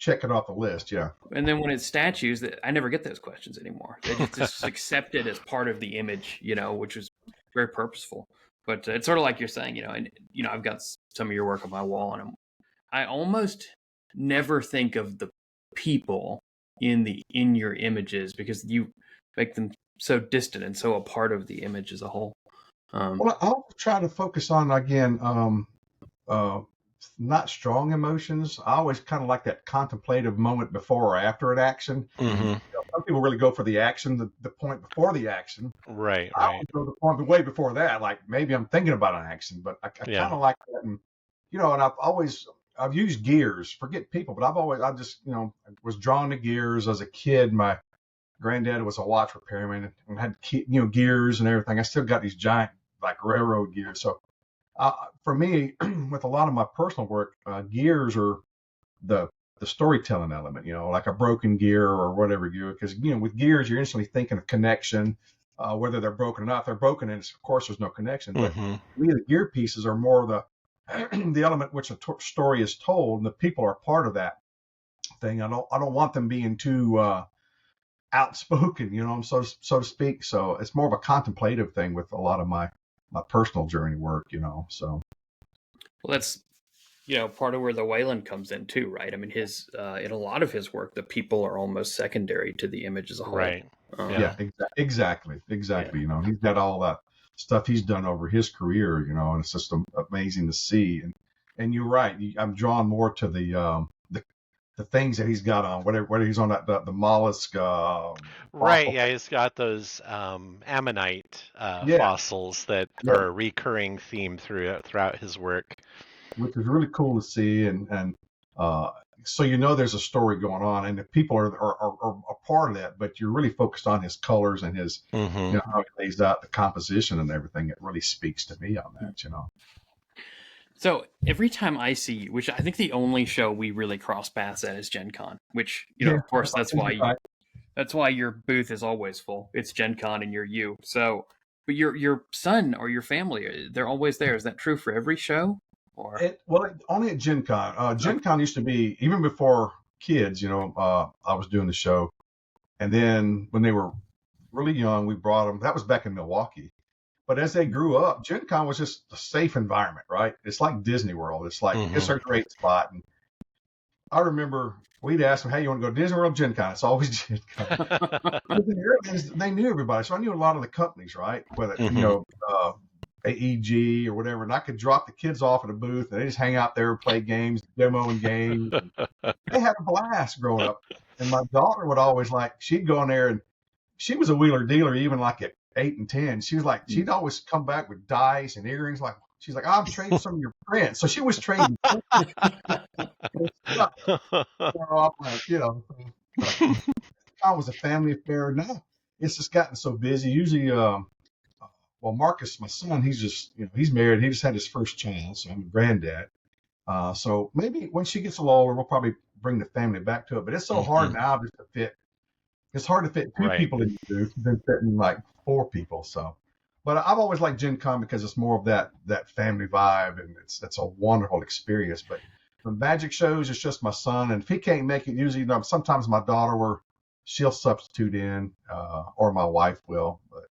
checking off the list. Yeah.
And then when it's statues, I never get those questions anymore. They just accept it as part of the image, which is very purposeful. But it's sort of like you're saying, and I've got some of your work on my wall, and I almost never think of the people in your images because you make them so distant and so a part of the image as a whole.
Well, I'll try to focus on again not strong emotions. I always kind of like that contemplative moment before or after an action.
Mm-hmm.
Some people really go for the action, the point before the action.
Right,
I
right.
would go the point way before that. Like maybe I'm thinking about an action, but I
Yeah.
kind of like that. And and I've used gears. Forget people, but I just was drawn to gears as a kid. My granddad was a watch repairman and had gears and everything. I still got these giant like railroad gears. So for me, with a lot of my personal work, gears are the storytelling element, like a broken gear or whatever gear, because with gears you're instantly thinking of connection, whether they're broken or not. If they're broken, and of course there's no connection. But
Mm-hmm.
to me, the gear pieces are more the the element which a story is told, and the people are part of that thing. I don't want them being too outspoken, so to speak. So it's more of a contemplative thing with a lot of my personal journey work, So
Well, that's part of where the Wayland comes in too, right? I mean, his in a lot of his work, the people are almost secondary to the image as a whole.
Right.
Yeah, exactly.
Yeah.
He's got all that stuff he's done over his career, and it's just amazing to see. And you're right. I'm drawn more to the things that he's got on, whether he's on the mollusk
Right,
fossil.
yeah, he's got those ammonite
Yeah,
fossils that
yeah,
are a recurring theme throughout his work.
which is really cool to see, and uh, so there's a story going on, and the people are a part of that, but you're really focused on his colors and his
Mm-hmm.
how he lays out the composition and everything. It really speaks to me on that.
So every time I see you, which I think the only show we really cross paths at is Gen Con, which
Yeah,
of course
I
that's
think
why
you're right.
that's why your booth is always full. It's Gen Con and you're you. So, but your son or your family, they're always there. Is that true for every show? Or
Only at Gen Con. Gen
okay.
Con used to be, even before kids, I was doing the show. And then when they were really young, we brought them. That was back in Milwaukee. But as they grew up, Gen Con was just a safe environment, right? It's like Disney World. It's like, it's
Mm-hmm.
a great spot. And I remember we'd ask them, hey, you want to go to Disney World, Gen Con? It's always Gen Con. But they knew everybody. So I knew a lot of the companies, right? Whether,
Mm-hmm.
AEG or whatever. And I could drop the kids off at a booth and they just hang out there and play games, demoing games. And they had a blast growing up. And my daughter would always she'd go in there, and she was a wheeler dealer even like at 8 and 10. She was like, she'd always come back with dice and earrings. She's like, I'm trading some of your prints. So she was trading stuff. So I'm like, but I was a family affair. Now it's just gotten so busy. Usually, Marcus, my son, he's just, he's married. He just had his first child, so I'm a granddad. So maybe when she gets a little older, we'll probably bring the family back to it. But it's so hard
Mm-hmm.
now just to fit. It's hard to fit two
Right.
people in the booth than fitting like four people. So, but I've always liked Gen Con because it's more of that family vibe, and it's a wonderful experience. But the magic shows, it's just my son, and if he can't make it, usually sometimes my daughter she'll substitute in, or my wife will. But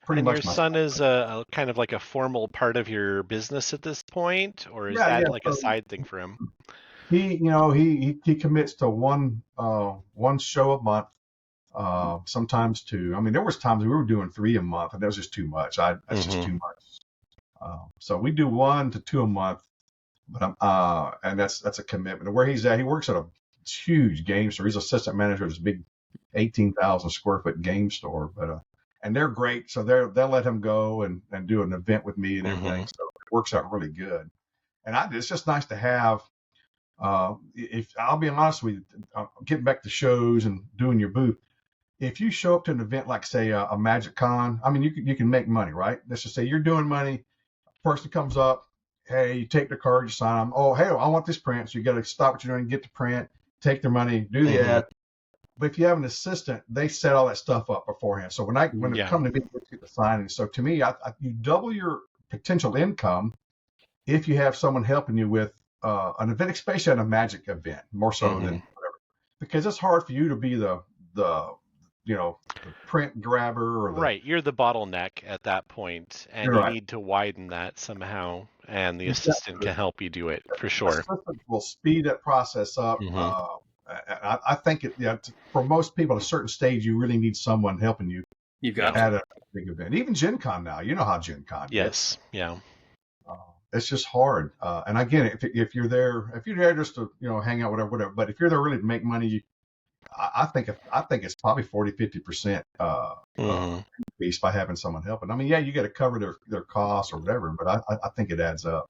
pretty
And your
much my
son is a kind of like a formal part of your business at this point, or is
yeah.
that like a
So
side thing for him?
he commits to one show a month. Sometimes two. I mean, there was times we were doing 3 a month, and that was just too much. That's just
Mm-hmm.
too much. So we do 1 to 2 a month, but and that's a commitment. And where he's at, he works at a huge game store. He's assistant manager of this big 18,000 square foot game store. But and they're great, so they'll let him go and do an event with me and
Mm-hmm.
everything. So it works out really good. And it's just nice to have. If I'll be honest with you, getting back to shows and doing your booth, if you show up to an event like say a Magic Con, I mean you can make money, right? Let's just say you're doing money. Person comes up, hey, you take their card, you sign them. Oh, hey, I want this print. So you got to stop what you're doing, get the print, take their money, do the
Mm-hmm.
ad. But if you have an assistant, they set all that stuff up beforehand. So when it
Yeah.
comes to me, let's get the signing. So to me, you double your potential income if you have someone helping you with an event, especially at a Magic event, more so than
Mm-hmm.
whatever, because it's hard for you to be the the print grabber or the.
Right, you're the bottleneck at that point, and
You're
you
right.
need to widen that somehow, and the assistant
Exactly.
can help you do it for sure.
Assistant will speed that process up.
Mm-hmm.
I think for most people at a certain stage, you really need someone helping you
You got
at a big event. Even Gen Con now, you know how Gen Con gets.
Yes, yeah.
Uh, it's just hard. And again, if you're there just to hang out, whatever. But if you're there really to make money, I think it's probably 40-50%
Mhm.
increase by having someone helping. I mean, yeah, you got to cover their costs or whatever, but I think it adds up.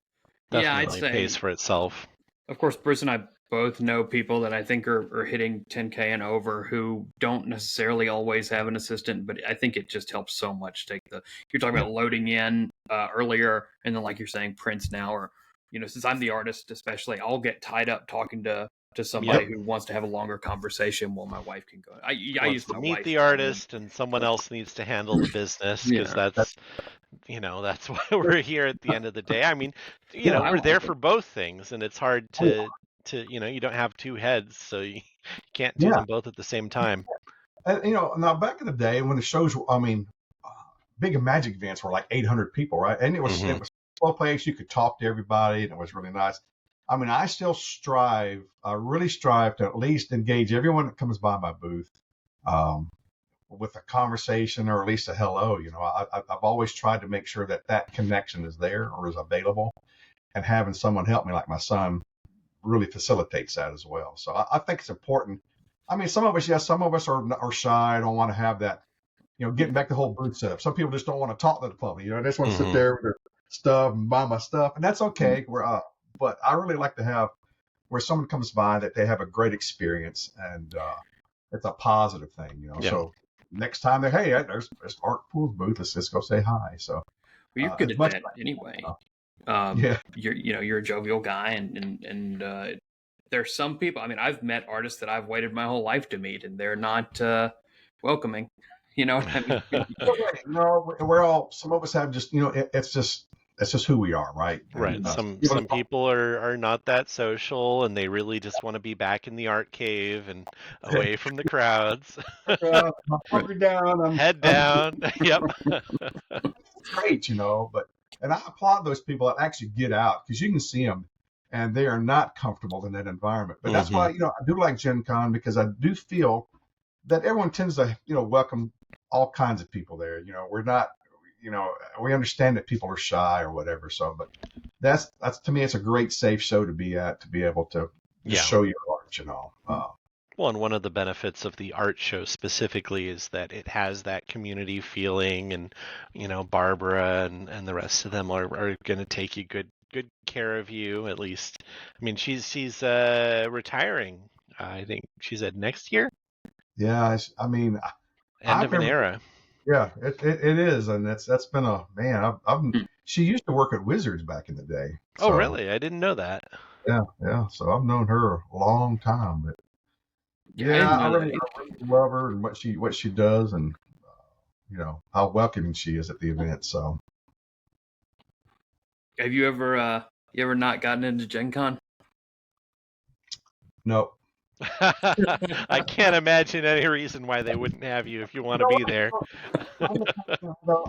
Yeah, I'd
Definitely pays
say,
for itself.
of course, Bruce and I both know people that I think are hitting 10K and over who don't necessarily always have an assistant, but I think it just helps so much. You're talking about loading in earlier, and then like you're saying, prints now, or since I'm the artist, especially, I'll get tied up talking to somebody
Yep.
who wants to have a longer conversation while my wife can go. I
Wants
use
to
my
meet
wife
the
for them.
artist, and someone else needs to handle the business because
Yeah.
that's why we're here at the end of the day. I mean,
Yeah,
we're there for both things, and it's hard to you don't have two heads, so you can't do
yeah.
them both at the same time.
And now back in the day when the shows, I mean, big Magic events were like 800 people, right? And it was
Mhm.
a slow place. You could talk to everybody, and it was really nice. I mean, I really strive to at least engage everyone that comes by my booth with a conversation or at least a hello. I've always tried to make sure that connection is there or is available, and having someone help me, like my son, really facilitates that as well. So I think it's important. I mean, some of us are shy, don't want to have that. Getting back to the whole booth setup. Some people just don't want to talk to the public. They just want to sit
Mhm.
there with their stuff and buy my stuff, and that's okay. But I really like to have where someone comes by that they have a great experience, and it's a positive thing.
Yeah.
So next time hey, there's Mark Poole's booth. Let's just go say hi. So
Well, you're good
as
at
much,
that anyway.
yeah,
You're a jovial guy, and there's some people. I mean, I've met artists that I've waited my whole life to meet, and they're not welcoming. You know what I mean?
we're all. Some of us have just it's just who we are, right?
Right.
And
Some people are not that social, and they really just want to be back in the art cave and away from the crowds.
I'm down.
Head
I'm
down. Yep.
great, and I applaud those people that actually get out because you can see them and they are not comfortable in that environment. But that's why,
Mhm.
I do like Gen Con because I do feel that everyone tends to, welcome all kinds of people there. We're not, we understand that people are shy or whatever. So, but that's to me, it's a great safe show to be at, to be able to just
Yeah.
show your art.
Well, and one of the benefits of the art show specifically is that it has that community feeling, and Barbara and the rest of them are going to take you good care of you, at least. I mean, she's retiring. I think she said next year,
Yeah, I mean,
end
I've
of an
never.
era.
Yeah, it is, and that's been a man. She used to work at Wizards back in the day,
Oh,
so
really? I didn't know that.
yeah. So I've known her a long time, but
Yeah, I
yeah,
didn't
I
know that
really,
either.
I really love her and what she does, and how welcoming she is at the event. So
Have you ever not gotten into Gen Con?
no,
I can't imagine any reason why they wouldn't have you if you want to be there.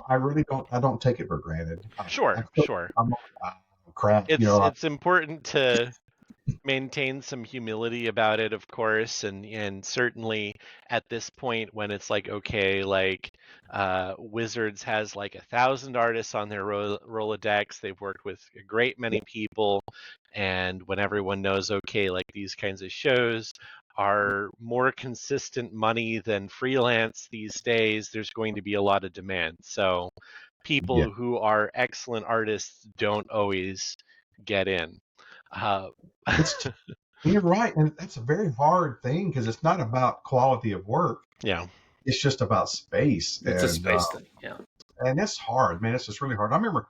I really don't. I don't take it for granted.
Sure, sure.
I'm not, crap.
It's important to maintain some humility about it, of course, and certainly at this point when it's like, okay, like Wizards has like 1,000 artists on their Rolodex. They've worked with a great many people, and when everyone knows, okay, like these kinds of shows are more consistent money than freelance these days, there's going to be a lot of demand. So
Yeah,
people who are excellent artists don't always get in. Uh,
it's you're right, and that's a very hard thing because it's not about quality of work.
yeah.
It's just about space,
It's a space thing. Yeah.
and it's hard, man. It's just really hard. I remember,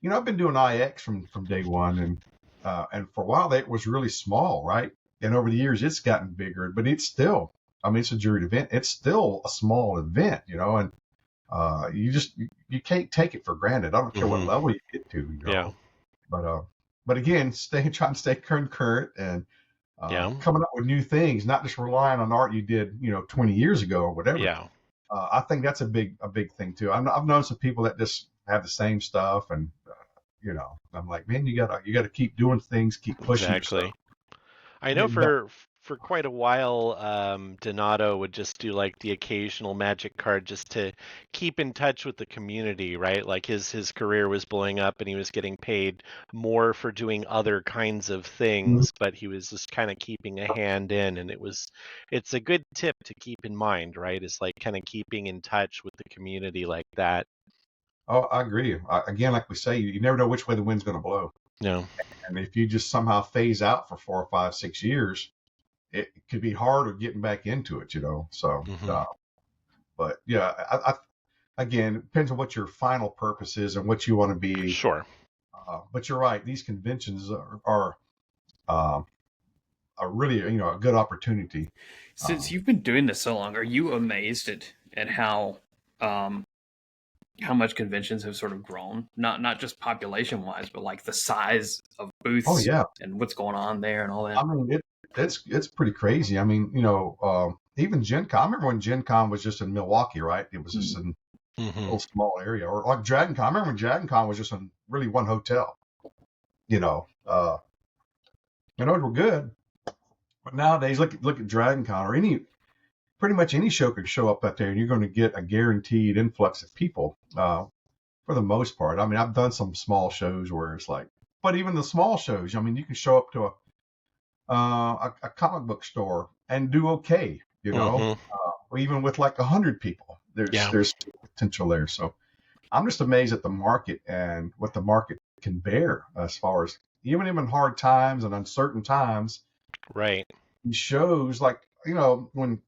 I've been doing IX from day one, and for a while it was really small, right? And over the years it's gotten bigger, but it's still, I mean, it's a juried event. It's still a small event, and you can't take it for granted. I don't care what
Mhm.
level you get to,
Yeah.
But again, trying to stay current and
Yeah.
coming up with new things, not just relying on art you did, 20 years ago or whatever.
Yeah.
I think that's a big thing too. I've known some people that just have the same stuff, and I'm like, man, you gotta keep doing things, keep pushing yourself.
Exactly. I know
Getting better.
for quite a while, Donato would just do like the occasional magic card just to keep in touch with the community, right? Like his career was blowing up and he was getting paid more for doing other kinds of
Mhm.
things, but he was just kind of keeping a hand in, and it's a good tip to keep in mind, right? It's like kind of keeping in touch with the community like that.
Oh, I agree. Again, like we say, you never know which way the wind's going to blow.
No.
And if you just somehow phase out for 4 or 5, 6 years, it could be harder getting back into it, So,
Hmm.
but yeah, again, it depends on what your final purpose is and what you want to be.
Sure.
But you're right; these conventions are um, really, a good opportunity.
Since you've been doing this so long, are you amazed at um, how much conventions have sort of grown? Not just population wise, but like the size of
Oh
booths
yeah,
and what's going on there and all that.
I mean it's pretty crazy. I mean, even Gen Con. I remember when Gen Con was just in Milwaukee, right? It was just in a
Hmm.
little small area, or like Dragon Con. I remember when Dragon Con was just in really one hotel. You know, uh, those were good. But nowadays, look at Dragon Con or pretty much any show can show up out there, and you're going to get a guaranteed influx of people. For the most part, I mean, I've done some small shows where it's like, but even the small shows, I mean, you can show up to a comic book store and do okay,
Hmm.
or even with like 100 people,
Yeah.
there's potential there. So I'm just amazed at the market and what the market can bear as far as even hard times and uncertain times.
Right.
These shows like when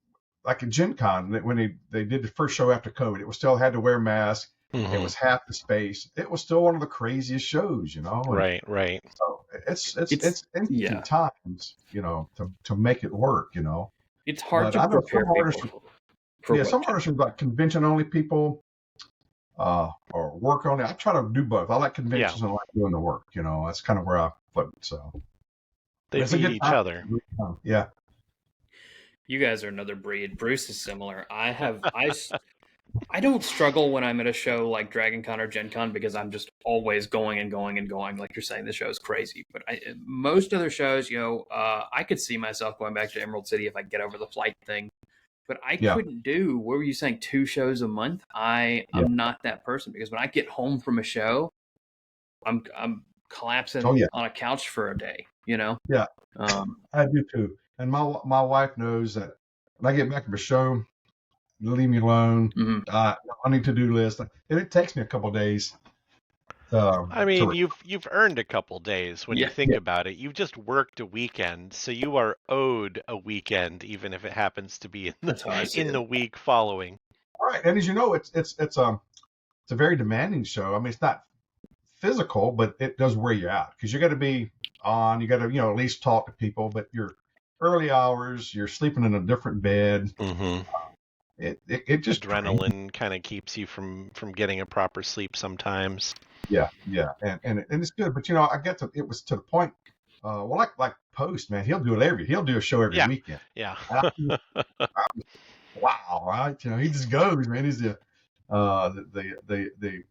like at Gen Con when they did the first show after COVID, it was still had to wear masks. It
Hmm.
was half the space. It was still one of the craziest shows, and
Right. Right.
so
It's
it's interesting
yeah,
times, to make it work,
it's hard
But
to
I know some
prepare
artists,
people for what.
some artists are like convention only people, or work only. I try to do both. I like
Yeah.
conventions and I like doing the work. That's kind of where I float. So
They
it's a
feed
good
each
time.
other.
Yeah,
You guys are another breed. Bruce is similar. I don't struggle when I'm at a show like Dragon Con or Gen Con because I'm just always going and going and going. Like you're saying, the show is crazy. But most other shows, I could see myself going back to Emerald City if I get over the flight thing. But I
yeah,
couldn't do. What were you saying? 2 shows a month?
yeah.
I'm not that person because when I get home from a show, I'm
Oh
collapsing
yeah,
on a couch for a day. You know.
yeah.
Um,
I do too. And my wife knows that when I get back from a show, leave me alone.
mhm.
I need to do list. And it takes me a couple of days
I
to.
mean, you've earned a couple days when you
Yeah,
think
Yeah,
about it. You've just worked a weekend, so you are owed a weekend, even if it happens to be in the
that's how I see
in
it.
the week following.
all right. And as you know, it's a very demanding show. I mean, it's not physical, but it does wear you out because you got to be on. You got to at least talk to people. But your early hours, you're sleeping in a different bed.
Hmm.
It just drains.
Adrenaline kind of keeps you from getting a proper sleep sometimes.
Yeah, yeah, and it's good. But I get to it was to the point. Well, like Post, man, he'll do a show every
Yeah,
weekend.
yeah.
And wow, right? He just goes, man. He's the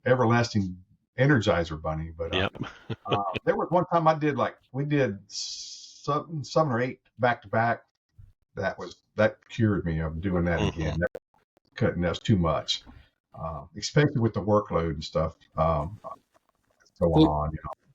everlasting Energizer Bunny. But
Yep.
there was one time we did 7 or 8 back to back. That cured me of doing that
Hmm.
again. That's too much, especially with the workload and stuff going
Well,
on.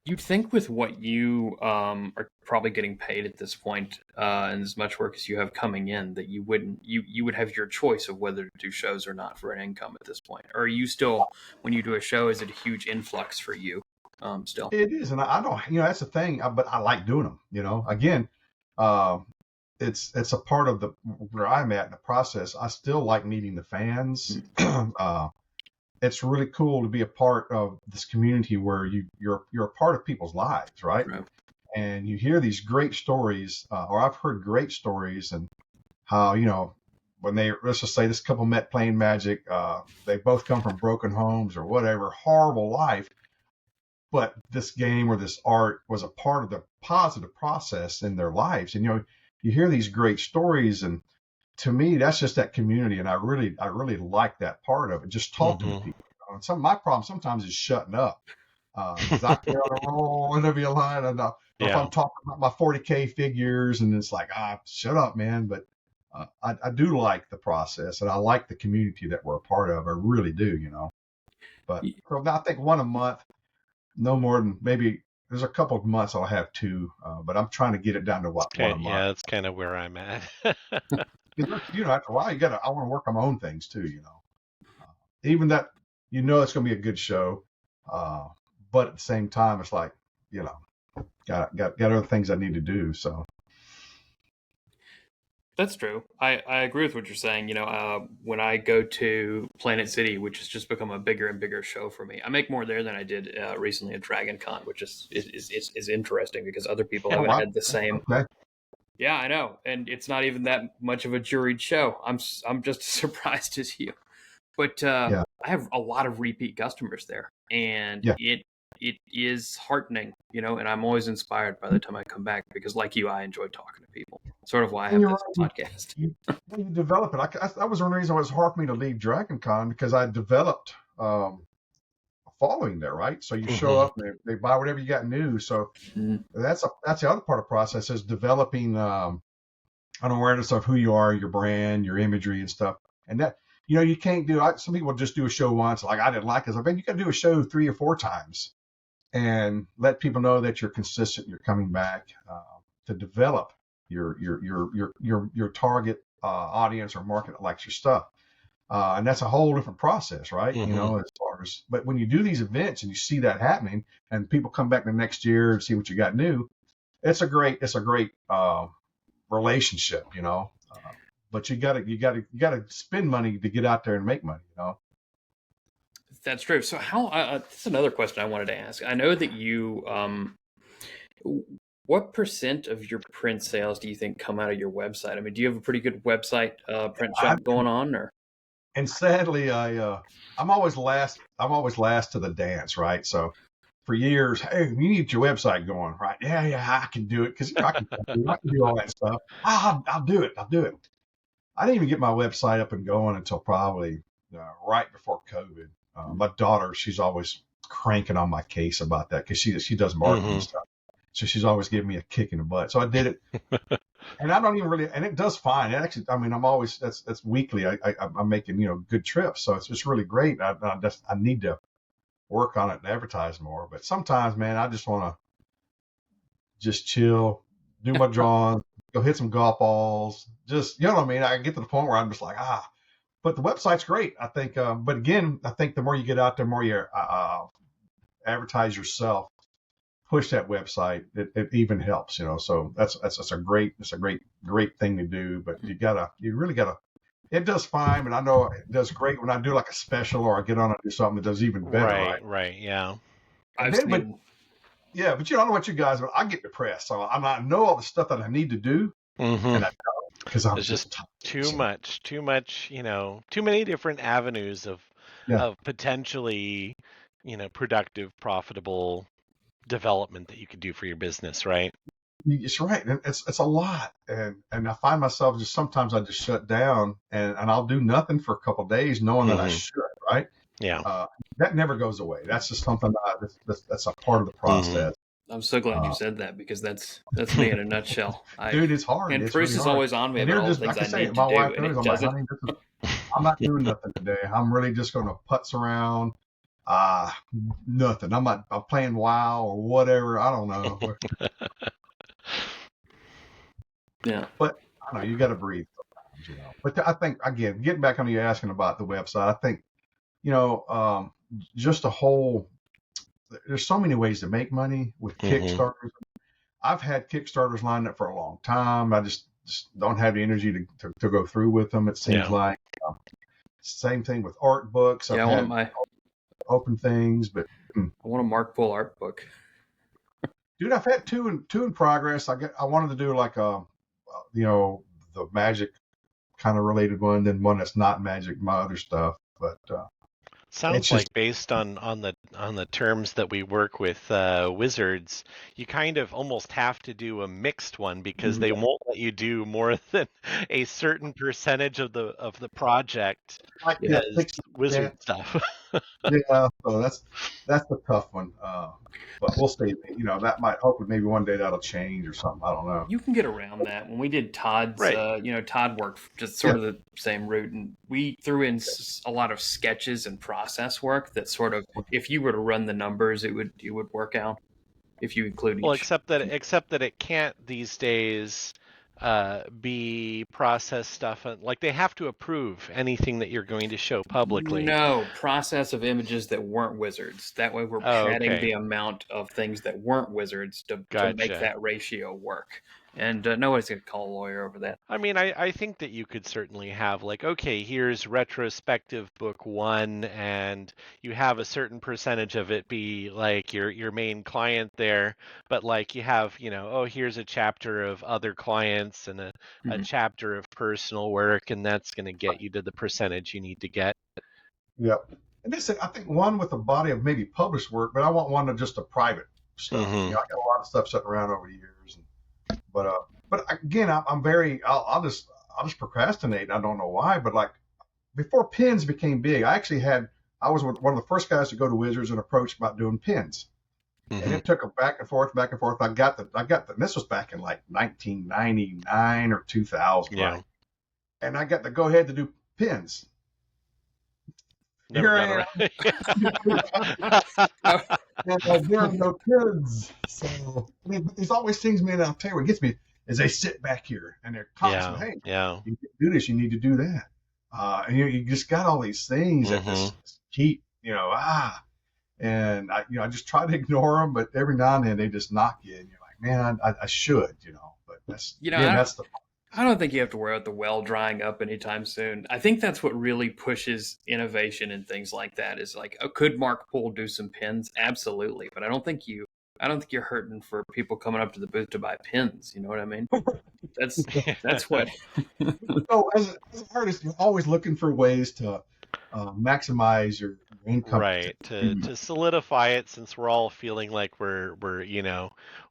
you'd think with what you are probably getting paid at this point, and as much work as you have coming in, that you wouldn't you would have your choice of whether to do shows or not for an income at this point. Or are you still, when you do a show, is it a huge influx for you? Still.
It is, and I don't, that's the thing. But I like doing them. Again, uh, it's a part of the where I'm at in the process. I still like meeting the fans.
Mm,
It's really cool to be a part of this community where you're a part of people's lives, right?
right.
And you hear these great stories, or I've heard great stories, and how when let's just say this couple met playing Magic, they both come from broken homes or whatever, horrible life, but this game or this art was a part of the positive process in their lives. And you hear these great stories, and to me, that's just that community, and I really like that part of it. Just talking to
Hmm.
people. And my problem sometimes is shutting up. Because I can on a roll and there'll be a line. And if I'm talking about my 40K figures, and it's like, shut up, man. But I do like the process, and I like the community that we're a part of. I really do, But so I think one a month, no more than maybe. There's a couple of months I'll have two, but I'm trying to get it down to one a month.
Yeah, that's kind of where I'm at.
After a while, I want to work on my own things too, even that, it's going to be a good show. But at the same time, it's like, got other things I need to do. So.
That's true. I agree with what you're saying. When I go to Planet City, which has just become a bigger and bigger show for me, I make more there than I did recently at Dragon Con, which is interesting because other people haven't had the same.
Okay.
Yeah, I know, and it's not even that much of a juried show. I'm just as surprised as you, but I have a lot of repeat customers there, and it is heartening, and I'm always inspired by the time I come back because, like you, I enjoy talking to people. Sort of why I have this podcast.
You develop it. That was one reason why it was hard for me to leave Dragon Con, because I developed a following there, right? So you show up and they buy whatever you got new. So that's the other part of the process, is developing an awareness of who you are, your brand, your imagery and stuff. And that, you can't do, some people just do a show once, like I didn't like it. I mean, you got to do a show 3 or 4 times and let people know that you're consistent, you're coming back, to develop your target audience or market that likes your stuff. And that's a whole different process, right? As far as, but when you do these events and you see that happening and people come back the next year and see what you got new, it's a great relationship, but you gotta spend money to get out there and make money,
That's true. So that's another question I wanted to ask. I know that you, what % of your print sales do you think come out of your website? I mean, do you have a pretty good website print shop going on, or?
And sadly, I'm always last to the dance, right? So for years, hey, you need your website going, right? Yeah, I can do it, because I can do all that stuff. I'll do it. I didn't even get my website up and going until probably right before COVID. My daughter, she's always cranking on my case about that, because she does marketing stuff. So she's always giving me a kick in the butt. So I did it. And I don't even really, and it does fine. It actually, I mean, I'm always, that's weekly. I'm making, good trips. So it's just really great. I need to work on it and advertise more. But sometimes, man, I just want to just chill, do my drawing, go hit some golf balls. Just, you know what I mean? I get to the point where I'm just like, but the website's great. I think, but again, I think the more you get out there, the more you advertise yourself, push that website, it even helps, so that's a great thing to do. But you really gotta, it does fine, but I know it does great when I do like a special, or I get on and do something that does even better.
Right, yeah.
But I don't know what you guys, but I get depressed. So I know all the stuff that I need to do, and I don't, because I'm
just too much, too many different avenues of potentially, productive, profitable development that you could do for your business, right?
It's right. It's a lot. And I find myself sometimes I just shut down and I'll do nothing for a couple of days knowing that I should, right?
Yeah.
That never goes away. That's just something that's a part of the process.
I'm so glad you said that, because that's me in a nutshell.
Dude, it's hard.
And
it's
Bruce
really
is
hard.
always on me about all the things I need to do, and it doesn't.
I'm not doing nothing today. I'm really just going to putz around. Nothing. I'm playing WoW or whatever. I don't know.
Yeah.
But I don't know, you got to breathe sometimes, But I think, again, getting back on you asking about the website, I think, just there's so many ways to make money with Kickstarters. I've had Kickstarters lined up for a long time. I just don't have the energy to go through with them. It seems like same thing with art books.
I want my
open things, but
I want a Mark Poole art book.
Dude, I've had two in progress. I wanted to do like the magic kind of related one, then one that's not magic, my other stuff. But
sounds like based on the terms that we work with Wizards, you kind of almost have to do a mixed one, because they won't let you do more than a certain percentage of the project
Like
Yeah.
that
as
fixed
wizard
that.
stuff.
Yeah, so that's the tough one. But we'll see. That might hopefully maybe one day that'll change or something. I don't know.
You can get around that. When we did Todd's,
Right.
Todd worked just
Yeah.
sort of the same route, and we threw in a lot of sketches and process work that sort of, if you were to run the numbers, it would work out if you include
Well,
each.
except that it can't these days be process stuff. Like they have to approve anything that you're going to show publicly.
No, process of images that weren't wizards. That way we're
Oh,
padding
okay.
the amount of things that weren't wizards to make
Gotcha.
that ratio work. And nobody's going to call a lawyer over that.
I mean, I think that you could certainly have like, okay, here's retrospective book 1, and you have a certain percentage of it be like your main client there, but like you have, oh, here's a chapter of other clients and a
Mhm.
chapter of personal work, and that's going to get you to the percentage you need to get.
Yep. And this, I think, one with a body of maybe published work, but I want one of just a private stuff.
Mm-hmm.
I got a lot of stuff sitting around over the years, but again, I'll just procrastinate. I don't know why, but like before pins became big, I was one of the first guys to go to Wizards and approach about doing pins, and
Mm-hmm.
it took a back and forth, back and forth. This was back in like 1999 or 2000,
Yeah.
right? And I got the go ahead to do pins.
Never
Here
got
I am.
around.
And there are no kids. So, I mean, there's always things, man, I'll tell you what gets me is they sit back here and they're constantly, hey,
Yeah.
you can do this, you need to do that. And you just got all these things that just keep, and I just try to ignore them, but every now and then they just knock you and you're like, man, I should, but that's the
I don't think you have to worry about the well drying up anytime soon. I think that's what really pushes innovation and things like that. Is like, could Mark Poole do some pins? Absolutely, but I don't think you're hurting for people coming up to the booth to buy pins. You know what I mean? That's what.
So as an artist, you're always looking for ways to maximize your income.
Right, to solidify it, since we're all feeling like we're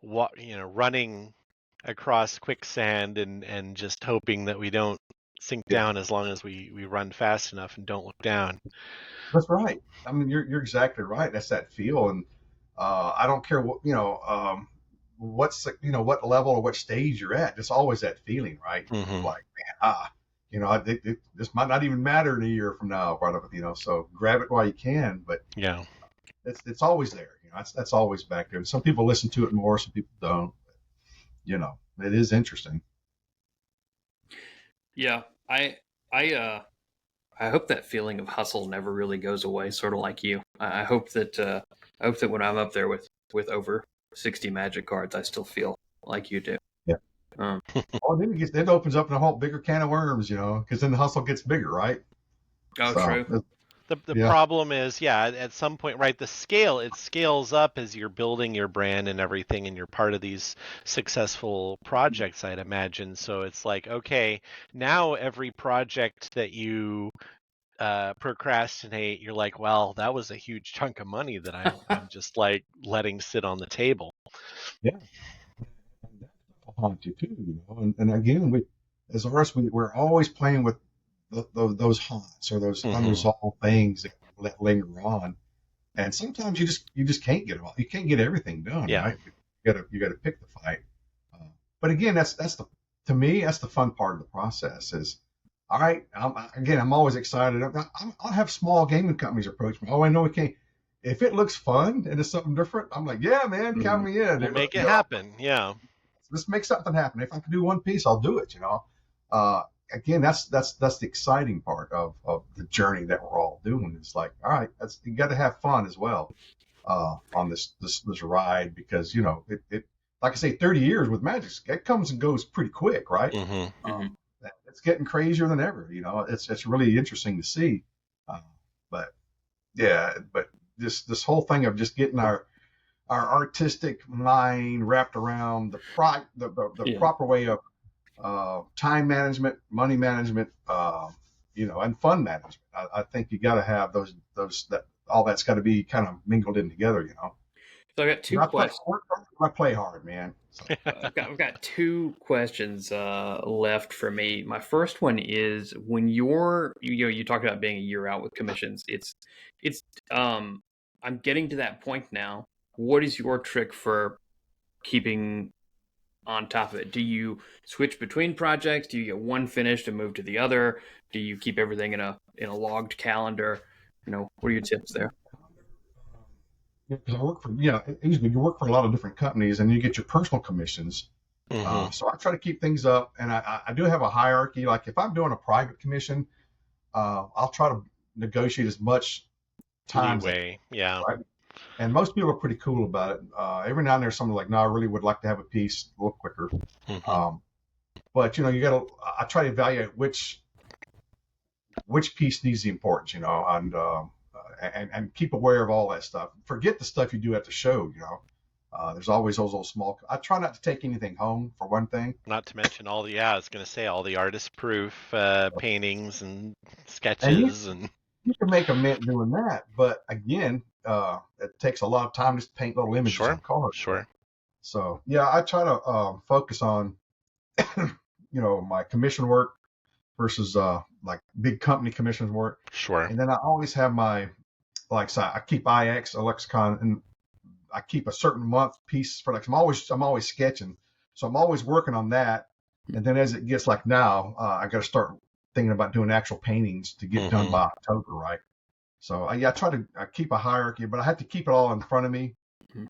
running across quicksand and just hoping that we don't sink down as long as we run fast enough and don't look down.
That's right. I mean, you're exactly right. That's that feel, and I don't care what what level or what stage you're at. It's always that feeling, right?
Mm-hmm.
Like, man, this might not even matter in a year from now, So grab it while you can, but
yeah,
it's always there. That's always back there. And some people listen to it more, some people don't. But, it is interesting.
Yeah, I hope that feeling of hustle never really goes away. Sort of like you. I hope that when I'm up there with over 60 Magic cards, I still feel like you do.
Yeah. Then it opens up a whole bigger can of worms, because then the hustle gets bigger, right?
Oh, so, true.
The problem is, at some point, right, it scales up as you're building your brand and everything, and you're part of these successful projects, I'd imagine. So it's like, okay, now every project that you procrastinate, you're like, well, that was a huge chunk of money that I'm just like letting sit on the table.
Yeah. And that will haunt you too, And again, as artists, we're always playing with those haunts or those unresolved things that let linger on, and sometimes you just can't get them all. You can't get everything done, right? You got to pick the fight. But again, to me that's the fun part of the process. Is all right. I'm always excited. I'll have small gaming companies approach me. Oh, I know we can't. If it looks fun and it's something different, I'm like, yeah, man, count me in.
We'll make it happen. Yeah.
Let's make something happen. If I can do one piece, I'll do it. Again, that's the exciting part of the journey that we're all doing. It's like, all right, you got to have fun as well on this ride, because it like I say, 30 years with Magic, it comes and goes pretty quick, right? It's getting crazier than ever. It's really interesting to see. But this whole thing of just getting our artistic mind wrapped around the proper way of time management, money management, and fun management. I think you got to have those all that's got to be kind of mingled in together.
So I got two questions.
I play hard, man. So.
I've got two questions left for me. My first one is when you talked about being a year out with commissions. It's I'm getting to that point now. What is your trick for keeping on top of it? Do you switch between projects? Do you get one finished and move to the other? Do you keep everything in a logged calendar? What are your tips there?
Because I work for, usually you work for a lot of different companies and you get your personal commissions.
Mm-hmm.
So I try to keep things up, and I do have a hierarchy. Like if I'm doing a private commission, I'll try to negotiate as much time.
Leeway, yeah.
Right? And most people are pretty cool about it. Every now and then there's someone like, no, I really would like to have a piece a little quicker.
Mm-hmm.
But I try to evaluate which piece needs the importance, and keep aware of all that stuff. Forget the stuff you do at the show, There's always those little small. I try not to take anything home, for one thing.
Not to mention I was going to say all the artist-proof paintings and
And
sketches
you can make a mint doing that, but again, it takes a lot of time to paint little images on cards.
Sure.
So yeah, I try to focus on, my commission work versus like big company commissions work.
Sure.
And then I always have my, I keep IX, a lexicon, and I keep a certain month piece for I'm always sketching, so I'm always working on that. And then as it gets like now, I got to start thinking about doing actual paintings to get done by October, right? So I try to keep a hierarchy, but I have to keep it all in front of me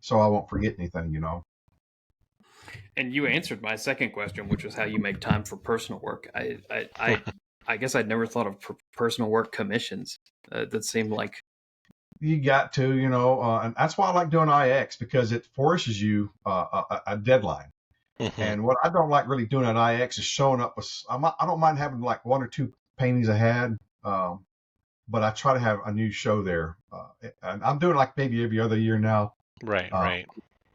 so I won't forget anything,
And you answered my second question, which was how you make time for personal work. I guess I'd never thought of personal work commissions. That seemed like
you got to, and that's why I like doing IX, because it forces you a deadline. Mm-hmm. And what I don't like really doing at IX is showing up with. I don't mind having like one or two paintings ahead, but I try to have a new show there. And I'm doing like maybe every other year now.
Right.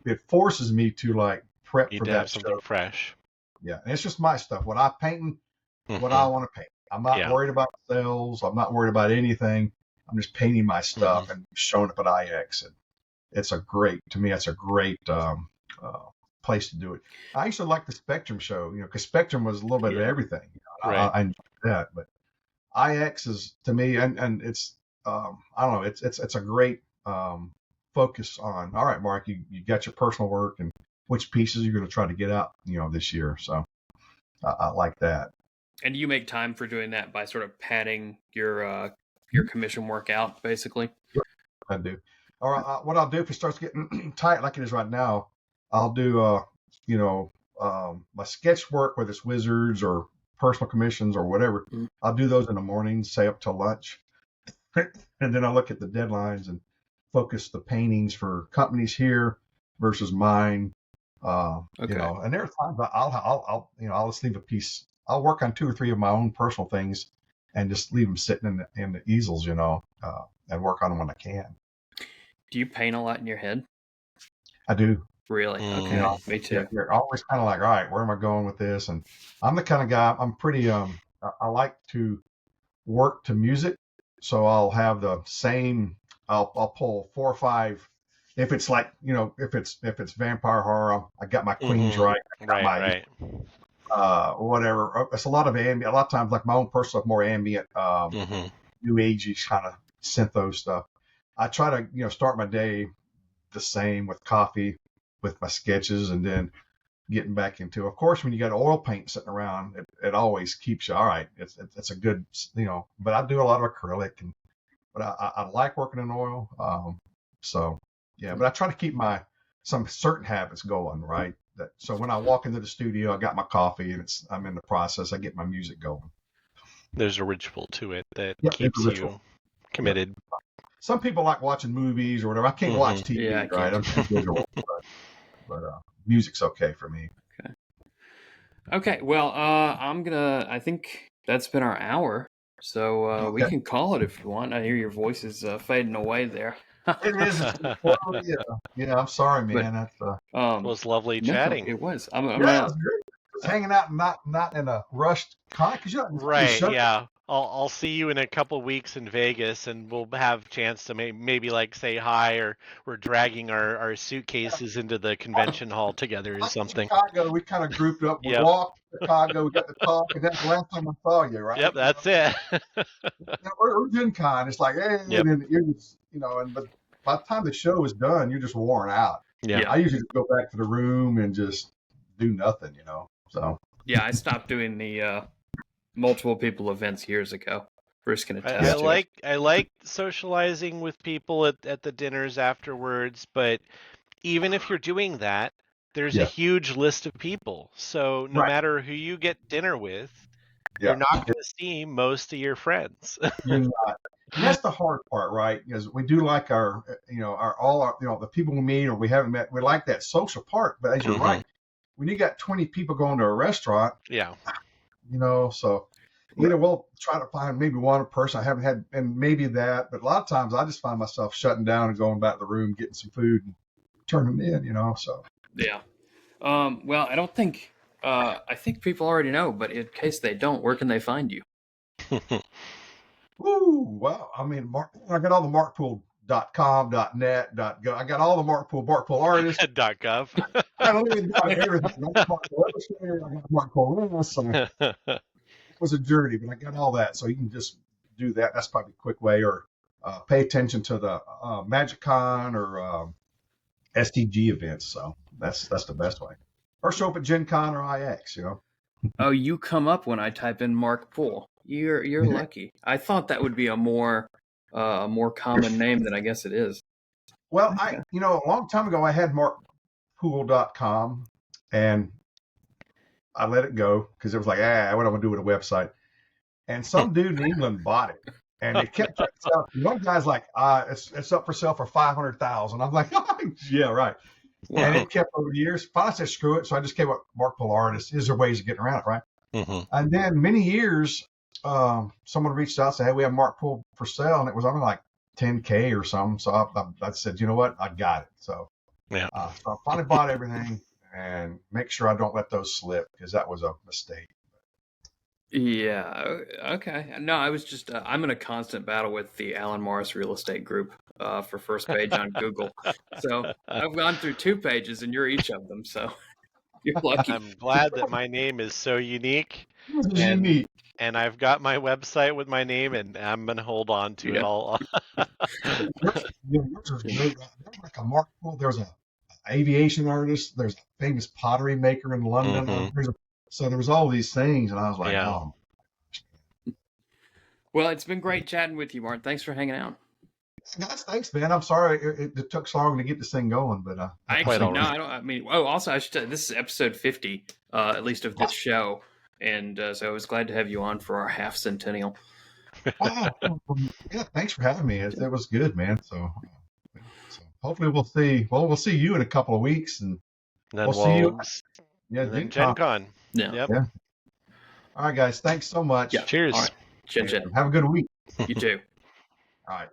It forces me to like prep for that
have something fresh.
Yeah, and it's just my stuff. What I'm painting, what I want to paint. I'm not worried about sales. I'm not worried about anything. I'm just painting my stuff and showing up at IX. And it's a great place to do it. I used to like the Spectrum show, because Spectrum was a little bit of everything. I enjoyed that, but IX is to me, and it's I don't know, it's a great focus on. All right, Mark, you got your personal work and which pieces you're going to try to get out, this year. So I like that.
And you make time for doing that by sort of padding your commission work out, basically?
Yep, I do. All right, what I'll do if it starts getting tight like it is right now, I'll do, my sketch work, whether it's wizards or personal commissions or whatever. I'll do those in the morning, say up till lunch. And then I'll look at the deadlines and focus the paintings for companies here versus mine. And there are times I'll just leave a piece. I'll work on 2 or 3 of my own personal things and just leave them sitting in the easels, and work on them when I can.
Do you paint a lot in your head?
I do.
Really? Okay. Me too.
Yeah, you're always kind of like, all right, where am I going with this? And I'm the kind of guy, I'm pretty, I like to work to music. So I'll have the same, I'll pull 4 or 5. If it's like, if it's vampire horror, I got my queens right.
Right.
Whatever. It's a lot of ambient. A lot of times, like my own personal, more ambient, new agey kind of syntho stuff. I try to, start my day the same with coffee, with my sketches, and then getting back into. Of course, when you got oil paint sitting around, it always keeps you all right. It's a good, But I do a lot of acrylic, but I like working in oil. So yeah, but I try to keep some certain habits going, right? So when I walk into the studio, I got my coffee and I'm in the process. I get my music going.
There's a ritual to it that keeps you committed.
Yeah. Some people like watching movies or whatever. I can't watch TV, right? I'm too visual, but music's okay for me.
Okay. Well, I think that's been our hour. So we can call it if you want. I hear your voice is fading away there.
It is. Yeah, I'm sorry, man.
It was lovely chatting.
It was. It
was great. Just hanging out, not in a rushed con.
Right. Yeah. I'll see you in a couple weeks in Vegas, and we'll have a chance to maybe like say hi, or we're dragging our suitcases into the convention hall together or
Like in
something.
Chicago, we kind of grouped up. We
Yep.
walked to Chicago, we got to talk, and that's the last time I saw you, right?
Yep, that's it.
Or Gen Con, it's like, hey,
Yep.
and you're just, but by the time the show is done, you're just worn out.
Yeah.
I usually just go back to the room and just do nothing, So
Yeah, I stopped doing the multiple people events years ago. Bruce can attest to it.
I like socializing with people at the dinners afterwards, but even if you're doing that, there's a huge list of people. So no matter who you get dinner with, you're not going to see most of your friends.
You're not. And that's the hard part, right? Because we do like our the people we meet or we haven't met. We like that social part, but as you're right, when you got 20 people going to a restaurant, so either we'll try to find maybe one person I haven't had, and maybe that, but a lot of times I just find myself shutting down and going back to the room, getting some food and turning in, so.
Yeah. Well, I don't think, I think people already know, but in case they don't, where can they find you?
Ooh, well, I mean, I got all the markpoole.com, .net, .gov. I got all the Mark Poole artists.
.gov.
I don't even got everything. I got Mark Poole Illustrator, I got Mark Poole. So it was a journey, but I got all that. So you can just do that. That's probably a quick way, or pay attention to the MagicCon or STG events. So that's the best way. Or show up at Gen Con or IX,
Oh, you come up when I type in Mark Poole. You're lucky. I thought that would be a more common name than I guess it is.
Well, a long time ago I had markpoole.com and I let it go because it was like, what am I going to do with a website? And some dude in England bought it, and it kept itself. One guy's like, it's up for sale for $500,000. I'm like, yeah, right. Wow. And it kept over the years. Finally, I said, screw it. So I just came up with Mark Poole Artist. Is there ways of getting around it, right? And then many years, someone reached out and said, hey, we have Mark Poole for sale. And it was only like 10K or something. So I said, you know what? I got it. So, so I finally bought everything and make sure I don't let those slip because that was a mistake.
Yeah. Okay. No, I was just, I'm in a constant battle with the Alan Morris Real Estate Group for first page on Google. So I've gone through 2 pages and you're each of them. So you're lucky.
I'm glad that my name is so unique. And I've got my website with my name, and I'm going to hold on to it all.
There's like a Mark Poole. There's an aviation artist. There's a famous pottery maker in London. So there was all these things, and I was like, oh.
Well, it's been great chatting with you, Mark. Thanks for hanging out.
Guys, thanks, man. I'm sorry it took so long to get this thing going, but
also, I should. This is episode 50, at least of this show, and so I was glad to have you on for our half centennial.
Wow. Yeah, thanks for having me. It was good, man. So hopefully we'll see. Well, we'll see you in a couple of weeks, and
then
we'll see you.
Yeah, Gen Con.
Yeah.
Yep.
Yeah. All right, guys. Thanks so much.
Yeah. Cheers.
All right. Chin.
Have a good week.
You too.
All right.